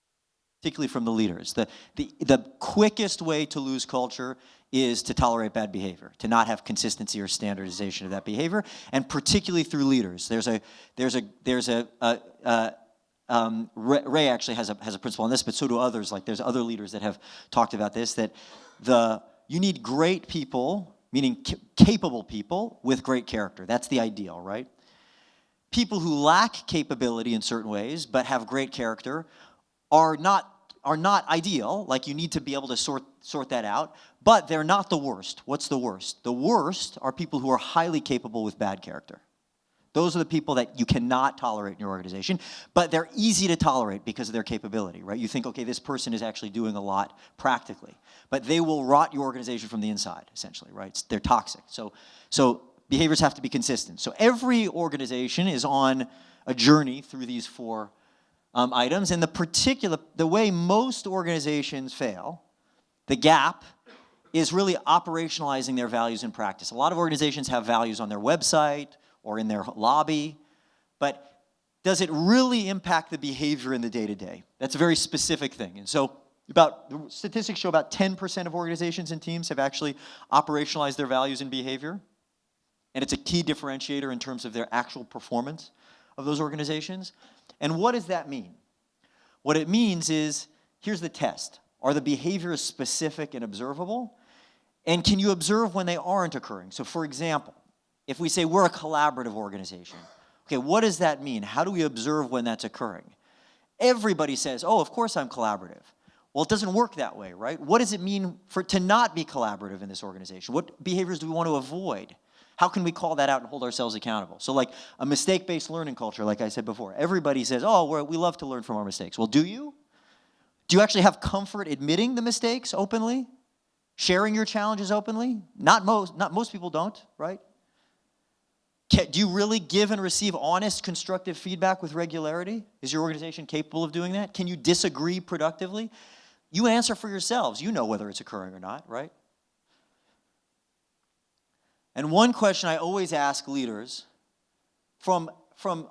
particularly from the leaders. The quickest way to lose culture is to tolerate bad behavior, to not have consistency or standardization of that behavior, and particularly through leaders. Ray actually has a principle on this, but so do others. Like there's other leaders that have talked about this, that you need great people, meaning capable people with great character. That's the ideal, right? People who lack capability in certain ways but have great character are not ideal. Like, you need to be able to sort that out, but they're not the worst. What's the worst? The worst are people who are highly capable with bad character. Those are the people that you cannot tolerate in your organization, but they're easy to tolerate because of their capability, right? You think, okay, this person is actually doing a lot practically, but they will rot your organization from the inside, essentially, right? They're toxic. So behaviors have to be consistent. So every organization is on a journey through these four items, and the way most organizations fail, the gap, is really operationalizing their values in practice. A lot of organizations have values on their website or in their lobby, but does it really impact the behavior in the day-to-day? That's a very specific thing. And so the statistics show about 10% of organizations and teams have actually operationalized their values and behavior, and it's a key differentiator in terms of their actual performance of those organizations. And what does that mean? What it means is, here's the test. Are the behaviors specific and observable? And can you observe when they aren't occurring? So for example, if we say we're a collaborative organization, okay, what does that mean? How do we observe when that's occurring? Everybody says, oh, of course I'm collaborative. Well, it doesn't work that way, right? What does it mean to not be collaborative in this organization? What behaviors do we want to avoid? How can we call that out and hold ourselves accountable? So like a mistake-based learning culture, like I said before, everybody says, oh, we love to learn from our mistakes. Well, do you? Do you actually have comfort admitting the mistakes openly? Sharing your challenges openly? Not most people don't, right? Do you really give and receive honest, constructive feedback with regularity? Is your organization capable of doing that? Can you disagree productively? You answer for yourselves. You know whether it's occurring or not, right? And one question I always ask leaders from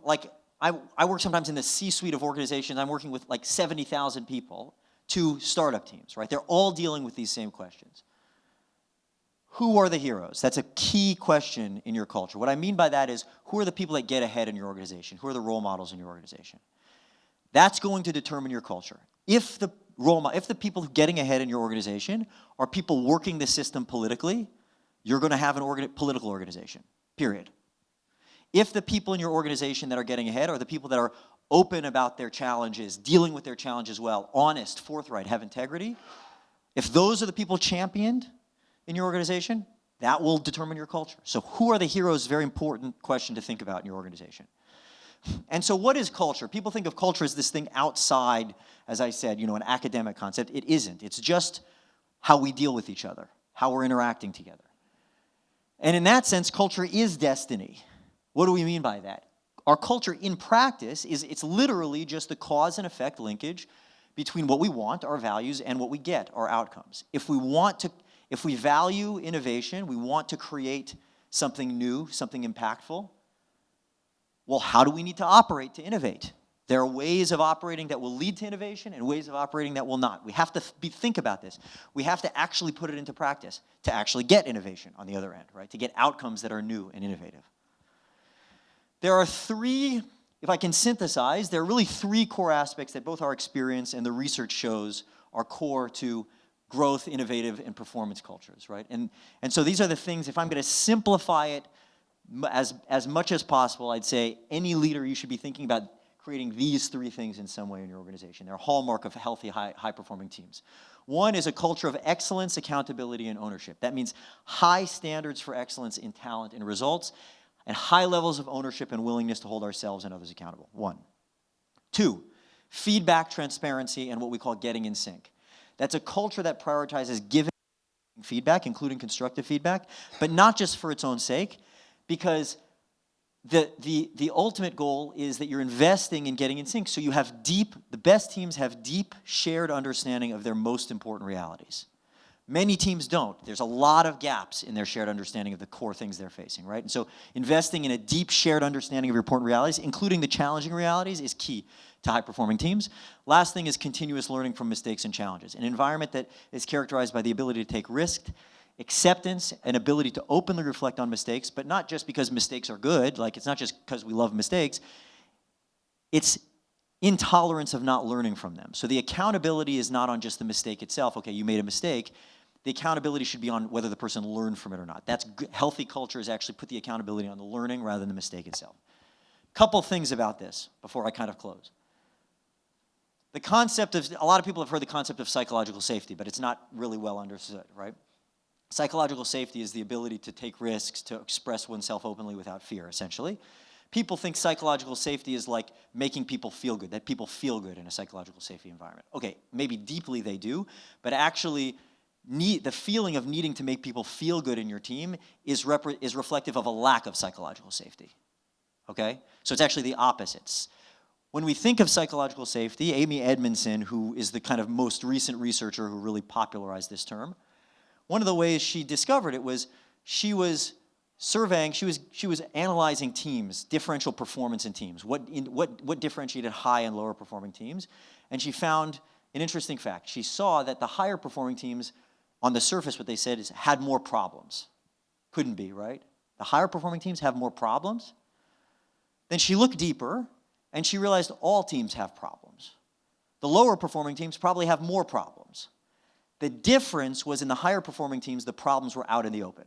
like, I work sometimes in the C-suite of organizations. I'm working with like 70,000 people to startup teams, right? They're all dealing with these same questions. Who are the heroes? That's a key question in your culture. What I mean by that is, who are the people that get ahead in your organization? Who are the role models in your organization? That's going to determine your culture. If the people getting ahead in your organization are people working the system politically, you're going to have a political organization, period. If the people in your organization that are getting ahead are the people that are open about their challenges, dealing with their challenges well, honest, forthright, have integrity, if those are the people championed in your organization, that will determine your culture. So who are the heroes? Very important question to think about in your organization. And so what is culture? People think of culture as this thing outside, as I said, an academic concept. It isn't. It's just how we deal with each other, how we're interacting together. And in that sense, culture is destiny. What do we mean by that? Our culture in practice it's literally just the cause and effect linkage between what we want, our values, and what we get, our outcomes. If we value innovation, we want to create something new, something impactful, well, how do we need to operate to innovate? There are ways of operating that will lead to innovation and ways of operating that will not. We have to think about this. We have to actually put it into practice to actually get innovation on the other end, right? To get outcomes that are new and innovative. There are three, if I can synthesize, there are really three core aspects that both our experience and the research shows are core to growth, innovative, and performance cultures, right? And so these are the things, if I'm going to simplify it as much as possible, I'd say any leader, you should be thinking about creating these three things in some way in your organization. They're a hallmark of healthy, high-performing teams. One is a culture of excellence, accountability, and ownership. That means high standards for excellence in talent and results, and high levels of ownership and willingness to hold ourselves and others accountable. One. Two, feedback, transparency, and what we call getting in sync. That's a culture that prioritizes giving feedback, including constructive feedback, but not just for its own sake, because the ultimate goal is that you're investing in getting in sync, so you have the best teams have deep shared understanding of their most important realities. Many teams don't. There's a lot of gaps in their shared understanding of the core things they're facing, right? And so investing in a deep shared understanding of your important realities, including the challenging realities, is key to high-performing teams. Last thing is continuous learning from mistakes and challenges. An environment that is characterized by the ability to take risk, acceptance, and ability to openly reflect on mistakes, but not just because mistakes are good, like it's not just because we love mistakes, it's intolerance of not learning from them. So the accountability is not on just the mistake itself. Okay, you made a mistake. The accountability should be on whether the person learned from it or not. That's healthy culture is actually put the accountability on the learning rather than the mistake itself. Couple things about this before I kind of close. The concept of, a lot of people have heard the concept of psychological safety, but it's not really well understood, right? Psychological safety is the ability to take risks, to express oneself openly without fear, essentially. People think psychological safety is like making people feel good, that people feel good in a psychological safety environment. Okay, maybe deeply they do, but actually the feeling of needing to make people feel good in your team is reflective of a lack of psychological safety, okay? So it's actually the opposites. When we think of psychological safety, Amy Edmondson, who is the kind of most recent researcher who really popularized this term, one of the ways she discovered it was she was surveying, she was analyzing teams, differential performance in teams, what differentiated high and lower performing teams, and she found an interesting fact. She saw that the higher performing teams, on the surface, what they said is had more problems. Couldn't be, right? The higher performing teams have more problems. Then she looked deeper, and she realized all teams have problems. The lower performing teams probably have more problems. The difference was in the higher performing teams, the problems were out in the open.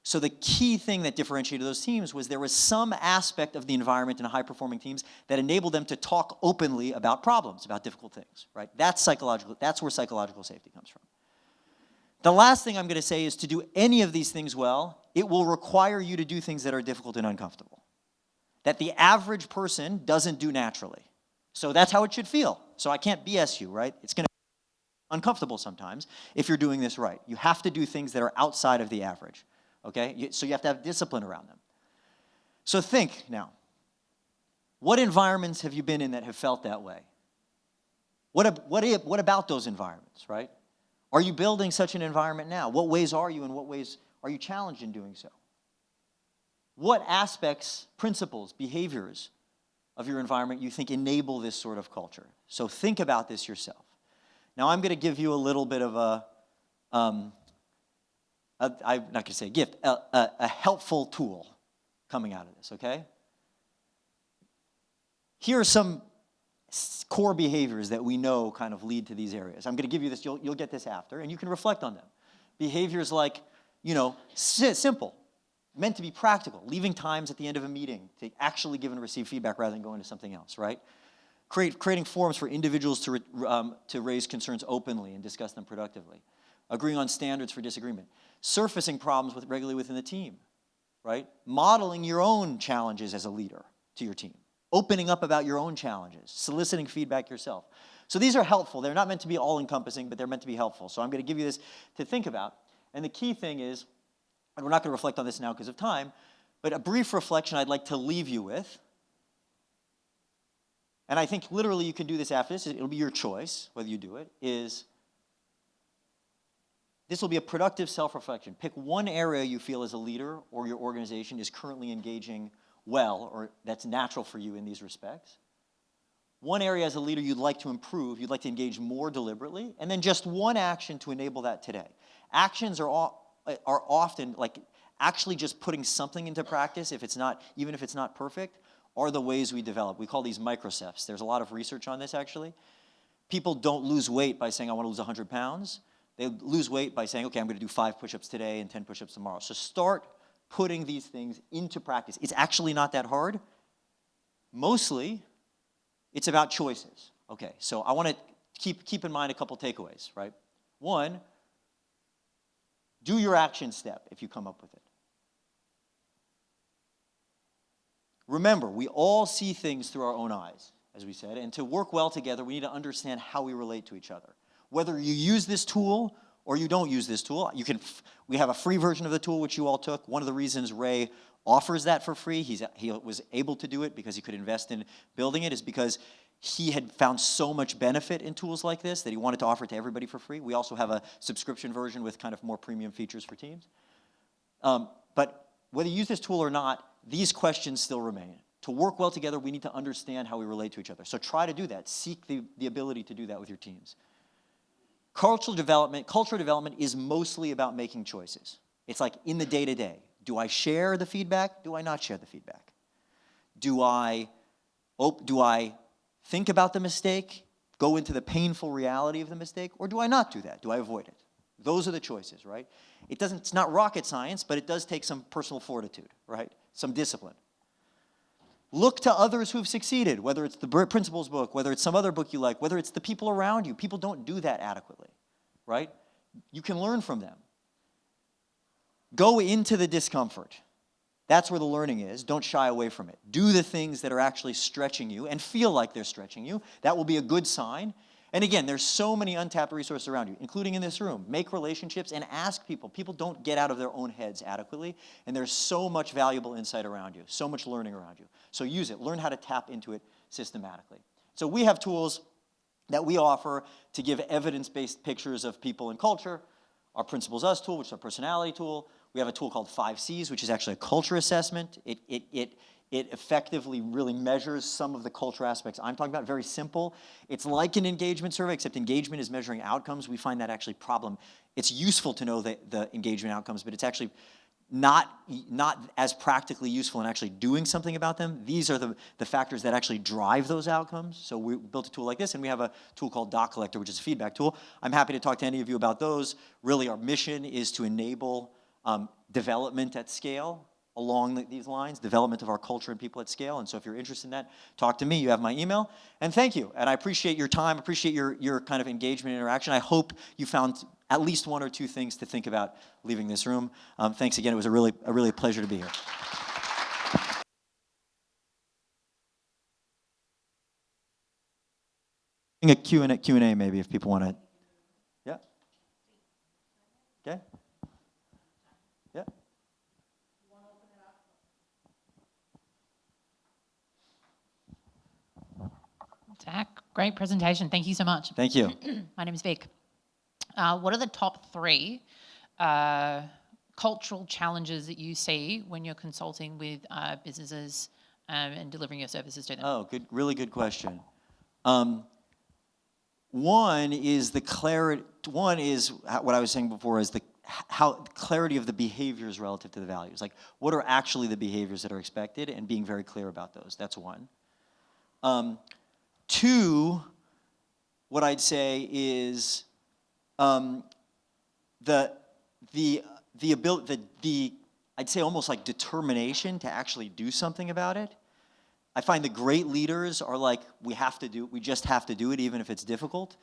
So the key thing that differentiated those teams was there was some aspect of the environment in high-performing teams that enabled them to talk openly about problems, about difficult things, right? That's psychological. That's where psychological safety comes from. The last thing I'm going to say is to do any of these things well, it will require you to do things that are difficult and uncomfortable, that the average person doesn't do naturally. So that's how it should feel. So I can't BS you, right? It's going to be uncomfortable sometimes if you're doing this right. You have to do things that are outside of the average. Okay, so you have to have discipline around them. So think now, what environments have you been in that have felt that way? What about those environments, right? Are you building such an environment now? What ways are you, and what ways are you challenged in doing so? What aspects, principles, behaviors of your environment you think enable this sort of culture? So think about this yourself. Now I'm going to give you a little bit of I'm not going to say a gift, a helpful tool coming out of this, okay? Here are some core behaviors that we know kind of lead to these areas. I'm going to give you this, you'll get this after, and you can reflect on them. Behaviors like, simple, meant to be practical, leaving times at the end of a meeting to actually give and receive feedback rather than going to something else, right? Creating forums for individuals to raise concerns openly and discuss them productively. Agreeing on standards for disagreement. Surfacing problems regularly within the team, right? Modeling your own challenges as a leader to your team. Opening up about your own challenges. Soliciting feedback yourself. So these are helpful. They're not meant to be all-encompassing, but they're meant to be helpful. So I'm going to give you this to think about. And the key thing is, and we're not going to reflect on this now because of time, but a brief reflection I'd like to leave you with. And I think literally you can do this after this. It'll be your choice whether you do it, is this will be a productive self-reflection. Pick one area you feel as a leader or your organization is currently engaging well, or that's natural for you in these respects. One area as a leader you'd like to improve, you'd like to engage more deliberately, and then just one action to enable that today. Actions are often like actually just putting something into practice, even if it's not perfect, are the ways we develop. We call these microsteps. There's a lot of research on this actually. People don't lose weight by saying, I want to lose 100 pounds. They lose weight by saying, okay, I'm going to do 5 push-ups today and 10 push-ups tomorrow. So start putting these things into practice. It's actually not that hard. Mostly, it's about choices. Okay, so I want to keep in mind a couple takeaways, right? One, do your action step if you come up with it. Remember, we all see things through our own eyes, as we said, and to work well together, we need to understand how we relate to each other. Whether you use this tool or you don't use this tool, we have a free version of the tool which you all took. One of the reasons Ray offers that for free, he was able to do it because he could invest in building it, is because he had found so much benefit in tools like this that he wanted to offer it to everybody for free. We also have a subscription version with kind of more premium features for teams. But whether you use this tool or not, these questions still remain. To work well together, we need to understand how we relate to each other. So try to do that. Seek the ability to do that with your teams. Cultural development is mostly about making choices. It's like in the day-to-day. Do I share the feedback? Do I not share the feedback? Do I think about the mistake, go into the painful reality of the mistake, or do I not do that? Do I avoid it? Those are the choices, right? It's not rocket science, but it does take some personal fortitude, right? Some discipline. Look to others who've succeeded, whether it's the Principles book, whether it's some other book you like, whether it's the people around you. People don't do that adequately, right? You can learn from them. Go into the discomfort. That's where the learning is. Don't shy away from it. Do the things that are actually stretching you and feel like they're stretching you. That will be a good sign. And again, there's so many untapped resources around you, including in this room. Make relationships and ask people. People don't get out of their own heads adequately, and there's so much valuable insight around you, so much learning around you. So use it. Learn how to tap into it systematically. So we have tools that we offer to give evidence-based pictures of people and culture. Our Principles Us tool, which is our personality tool. We have a tool called 5 Cs, which is actually a culture assessment. It effectively really measures some of the culture aspects I'm talking about. Very simple. It's like an engagement survey, except engagement is measuring outcomes. We find that actually problem. It's useful to know the engagement outcomes, but it's actually not as practically useful in actually doing something about them. These are the factors that actually drive those outcomes. So we built a tool like this, and we have a tool called Doc Collector, which is a feedback tool. I'm happy to talk to any of you about those. Really, our mission is to enable development at scale along these lines, development of our culture and people at scale. And so if you're interested in that, talk to me. You have my email. And thank you. And I appreciate your time, appreciate your kind of engagement and interaction. I hope you found at least 1 or 2 things to think about leaving this room. Thanks again. It was a really pleasure to be here. A Q&A maybe if people want to. Yeah. Okay. Yeah. Zach, great presentation. Thank you so much. Thank you. My name is Vic. What are the top 3 cultural challenges that you see when you're consulting with businesses and delivering your services to them? Oh, really good question. One is the clarity. One is what I was saying before is how clarity of the behaviors relative to the values. Like, what are actually the behaviors that are expected, and being very clear about those. That's one. 2, what I'd say is the ability, I'd say almost like determination to actually do something about it. I find the great leaders are like, we just have to do it even if it's difficult.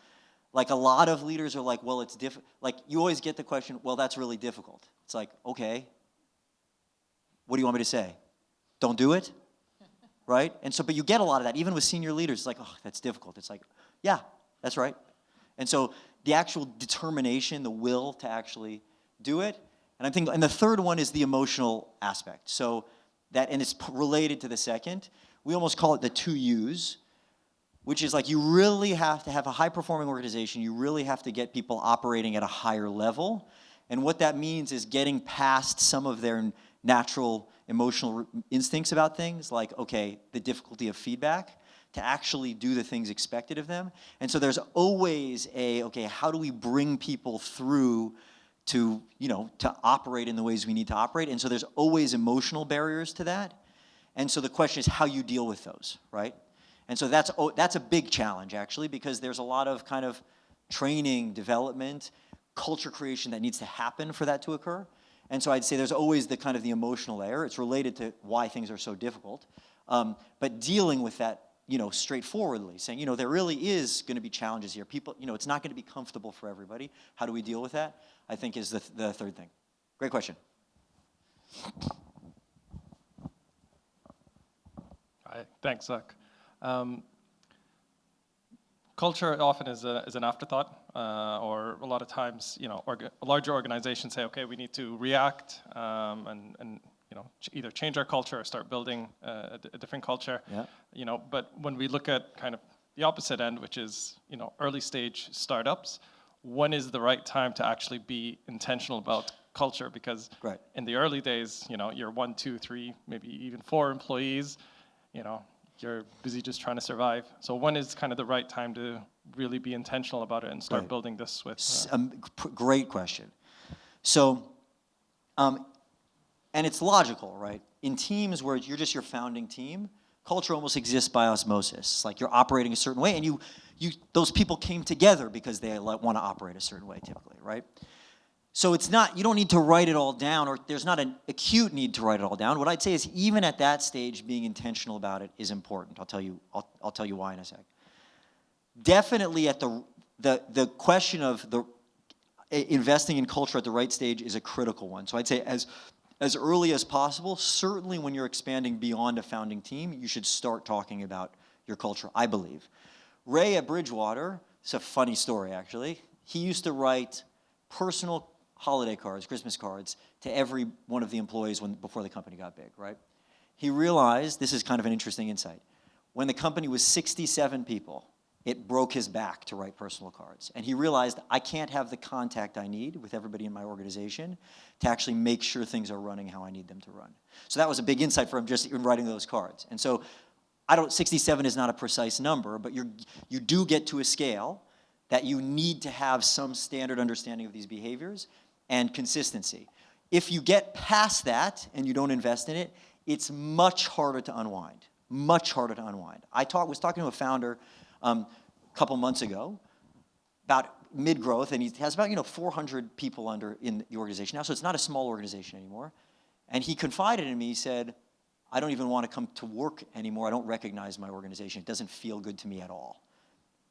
Like a lot of leaders are like, well, it's difficult. Like you always get the question, well, that's really difficult. It's like, okay, what do you want me to say? Don't do it? Right? And so, but you get a lot of that, even with senior leaders. It's like, oh, that's difficult. It's like, yeah, that's right. And so the actual determination, the will to actually do it. And I'm thinking, and the third one is the emotional aspect. So that, and it's related to the second. We almost call it the 2 U's, which is like you really have to have a high-performing organization. You really have to get people operating at a higher level. And what that means is getting past some of their natural emotional instincts about things, like, okay, the difficulty of feedback, to actually do the things expected of them. And so there's always okay, how do we bring people through to operate in the ways we need to operate? And so there's always emotional barriers to that. And so the question is how you deal with those, right? And so that's a big challenge, actually, because there's a lot of kind of training, development, culture creation that needs to happen for that to occur. And so I'd say there's always the kind of the emotional layer. It's related to why things are so difficult. But dealing with that, straightforwardly, saying, there really is going to be challenges here. People, it's not going to be comfortable for everybody. How do we deal with that? I think is the third thing. Great question. Hi, thanks, Zach. Culture often is an afterthought, or a lot of times, larger organizations say, okay, we need to react and either change our culture or start building a different culture. Yeah. But when we look at kind of the opposite end, which is early stage startups, when is the right time to actually be intentional about culture? Because right. In the early days, you're 1, 2, 3, maybe even 4 employees. You're busy just trying to survive. So when is kind of the right time to really be intentional about it and start right. building this with? Great question. So, and it's logical, right? In teams where you're just your founding team, culture almost exists by osmosis. It's like you're operating a certain way, and those people came together because they want to operate a certain way, typically, right? So it's not, you don't need to write it all down, or there's not an acute need to write it all down. What I'd say is even at that stage, being intentional about it is important. I'll tell you why in a sec. Definitely at the question of investing in culture at the right stage is a critical one. So I'd say as early as possible, certainly when you're expanding beyond a founding team, you should start talking about your culture, I believe. Ray at Bridgewater, it's a funny story actually, he used to write personal holiday cards, Christmas cards, to every one of the employees before the company got big, right? He realized, this is kind of an interesting insight, when the company was 67 people, it broke his back to write personal cards. And he realized, I can't have the contact I need with everybody in my organization to actually make sure things are running how I need them to run. So that was a big insight for him just in writing those cards. And so 67 is not a precise number, but you do get to a scale that you need to have some standard understanding of these behaviors and consistency. If you get past that and you don't invest in it, it's much harder to unwind, much harder to unwind. Was talking to a founder a couple months ago about mid-growth, and he has about 400 people in the organization now, so it's not a small organization anymore. And he confided in me, he said, I don't even want to come to work anymore. I don't recognize my organization. It doesn't feel good to me at all.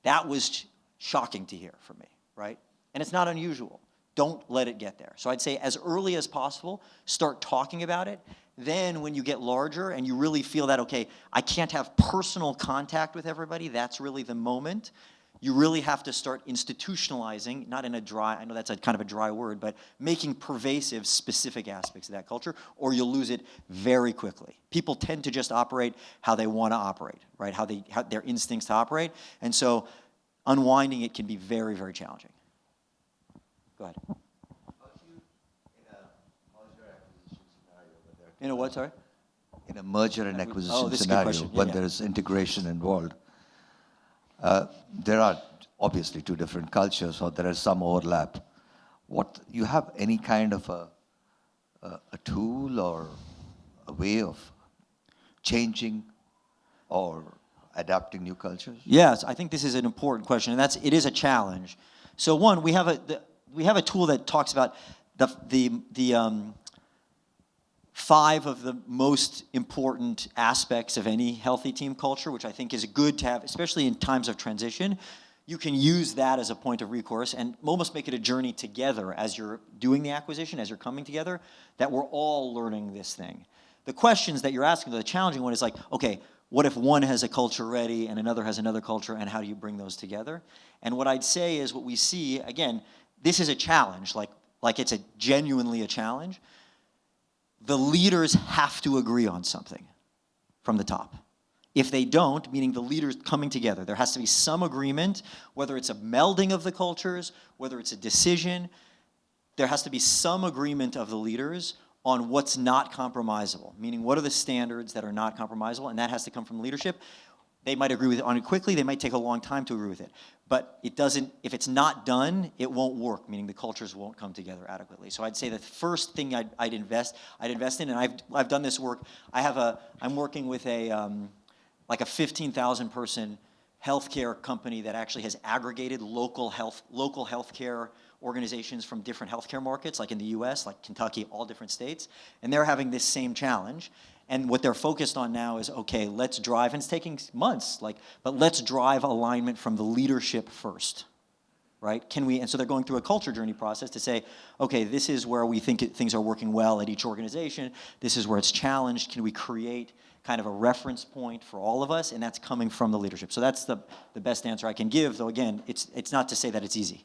That was shocking to hear from me, right? And it's not unusual. Don't let it get there. So I'd say as early as possible, start talking about it. Then when you get larger and you really feel that, okay, I can't have personal contact with everybody, that's really the moment, you really have to start institutionalizing, not in a dry, I know that's kind of a dry word, but making pervasive specific aspects of that culture, or you'll lose it very quickly. People tend to just operate how they want to operate, right? How their instincts to operate. And so unwinding it can be very, very challenging. Go ahead. In a what, sorry? In a merger and acquisition this is a good scenario, question. when Yeah. there is integration involved, there are obviously two different cultures, or there is some overlap. You have any kind of a tool or a way of changing or adapting new cultures? Yes, I think this is an important question, and it is a challenge. So one, we have a tool that talks about the 5 of the most important aspects of any healthy team culture, which I think is good to have, especially in times of transition. You can use that as a point of recourse and almost make it a journey together as you're doing the acquisition, as you're coming together, that we're all learning this thing. The questions that you're asking, the challenging one is like, okay, what if one has a culture ready and another has another culture, and how do you bring those together? And what I'd say is what we see, again, this is a challenge, like it's genuinely a challenge. The leaders have to agree on something from the top. If they don't, meaning the leaders coming together, there has to be some agreement, whether it's a melding of the cultures, whether it's a decision, there has to be some agreement of the leaders on what's not compromisable, meaning what are the standards that are not compromisable, and that has to come from leadership. They might agree on it quickly, they might take a long time to agree with it. But it doesn't, if it's not done, it won't work, meaning the cultures won't come together adequately. So I'd say the first thing I'd invest in, and I've done this work. I'm working with like a 15,000 person healthcare company that actually has aggregated local healthcare organizations from different healthcare markets, like in the US, like Kentucky, all different states. And they're having this same challenge. And what they're focused on now is, okay, let's drive, and it's taking months, but let's drive alignment from the leadership first, right? And so they're going through a culture journey process to say, okay, this is where we think things are working well at each organization. This is where it's challenged. Can we create kind of a reference point for all of us? And that's coming from the leadership. So that's the best answer I can give, though again, it's not to say that it's easy.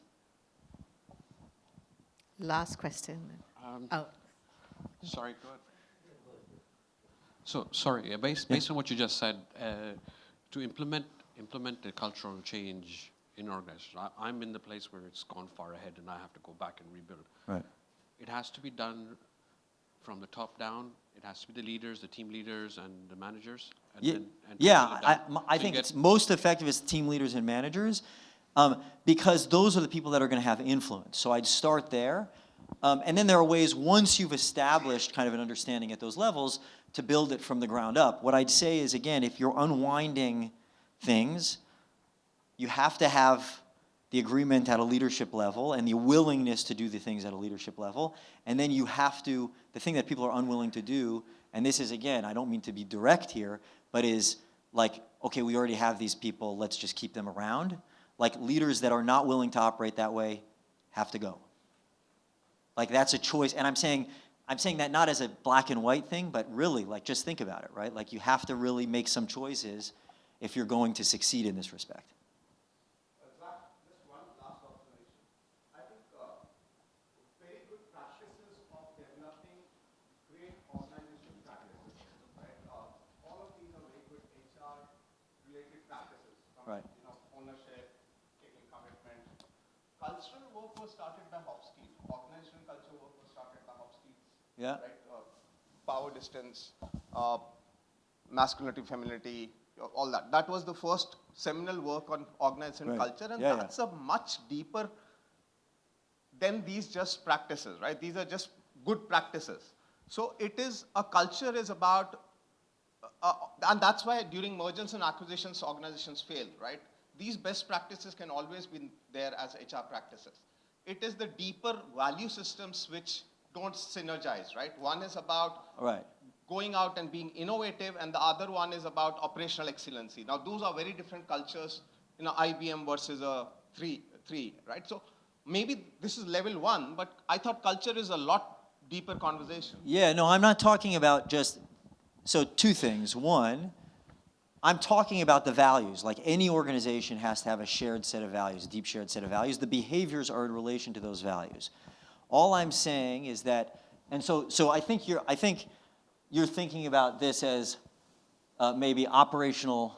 Last question. Sorry, go ahead. So, sorry, based on what you just said, to implement the cultural change in organizations, I'm in the place where it's gone far ahead and I have to go back and rebuild. Right. It has to be done from the top down. It has to be the leaders, the team leaders, and the managers. I think it's most effective as team leaders and managers, because those are the people that are going to have influence. So I'd start there. And then there are ways, once you've established kind of an understanding at those levels, to build it from the ground up. What I'd say is, again, if you're unwinding things, you have to have the agreement at a leadership level and the willingness to do the things at a leadership level. And then you have to, the thing that people are unwilling to do, and this is, again, I don't mean to be direct here, but is like, okay, we already have these people, let's just keep them around. Like leaders that are not willing to operate that way have to go. Like that's a choice, and I'm saying that not as a black and white thing, but really, like just think about it, right? Like you have to really make some choices if you're going to succeed in this respect. Just one last observation. I think very good practices of developing great organizational practices, right? All of these are very good HR-related practices. Right. Ownership, taking commitment. Cultural work was started by Hofstede. Organizational culture work was started by Hofstede. Yeah. Right? Power distance, masculinity, femininity, all that. That was the first seminal work on organizational culture, and that's a much deeper than these just practices, right? These are just good practices. So it is, a culture is about, and that's why during mergers and acquisitions, organizations fail, right? These best practices can always be there as HR practices. It is the deeper value systems which don't synergize, right? One is about going out and being innovative, and the other one is about operational excellency. Now, those are very different cultures, IBM versus a three, right? So maybe this is level one, but I thought culture is a lot deeper conversation. Yeah, no, I'm not talking about just, so two things. One, I'm talking about the values. Like any organization has to have a shared set of values, a deep shared set of values. The behaviors are in relation to those values. All I'm saying is that, and so I think you're thinking about this as maybe operational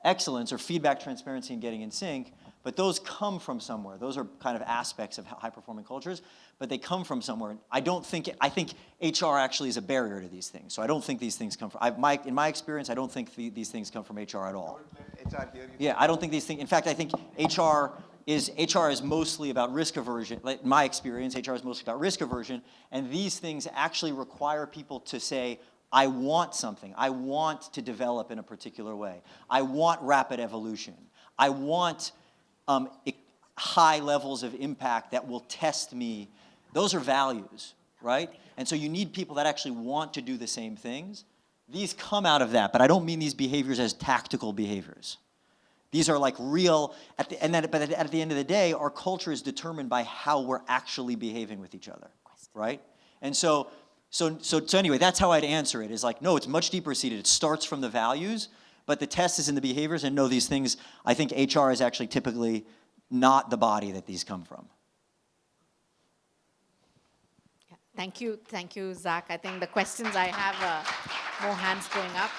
excellence or feedback, transparency, and getting in sync, but those come from somewhere. Those are kind of aspects of high-performing cultures, but they come from somewhere. I think HR actually is a barrier to these things. So I don't think these things come from, in my experience, I don't think these things come from HR at all. Yeah, I don't think these things, in fact, I think HR is mostly about risk aversion. Like, in my experience, HR is mostly about risk aversion, and these things actually require people to say, I want something. I want to develop in a particular way. I want rapid evolution. I want high levels of impact that will test me. Those are values, right? And so you need people that actually want to do the same things. These come out of that, but I don't mean these behaviors as tactical behaviors. These are like real, but at the end of the day, our culture is determined by how we're actually behaving with each other, right? And so anyway, that's how I'd answer it, is like, no, it's much deeper seated. It starts from the values, but the test is in the behaviors, and no, these things, I think HR is actually typically not the body that these come from. Thank you, Zach. I think the questions I have, more hands going up.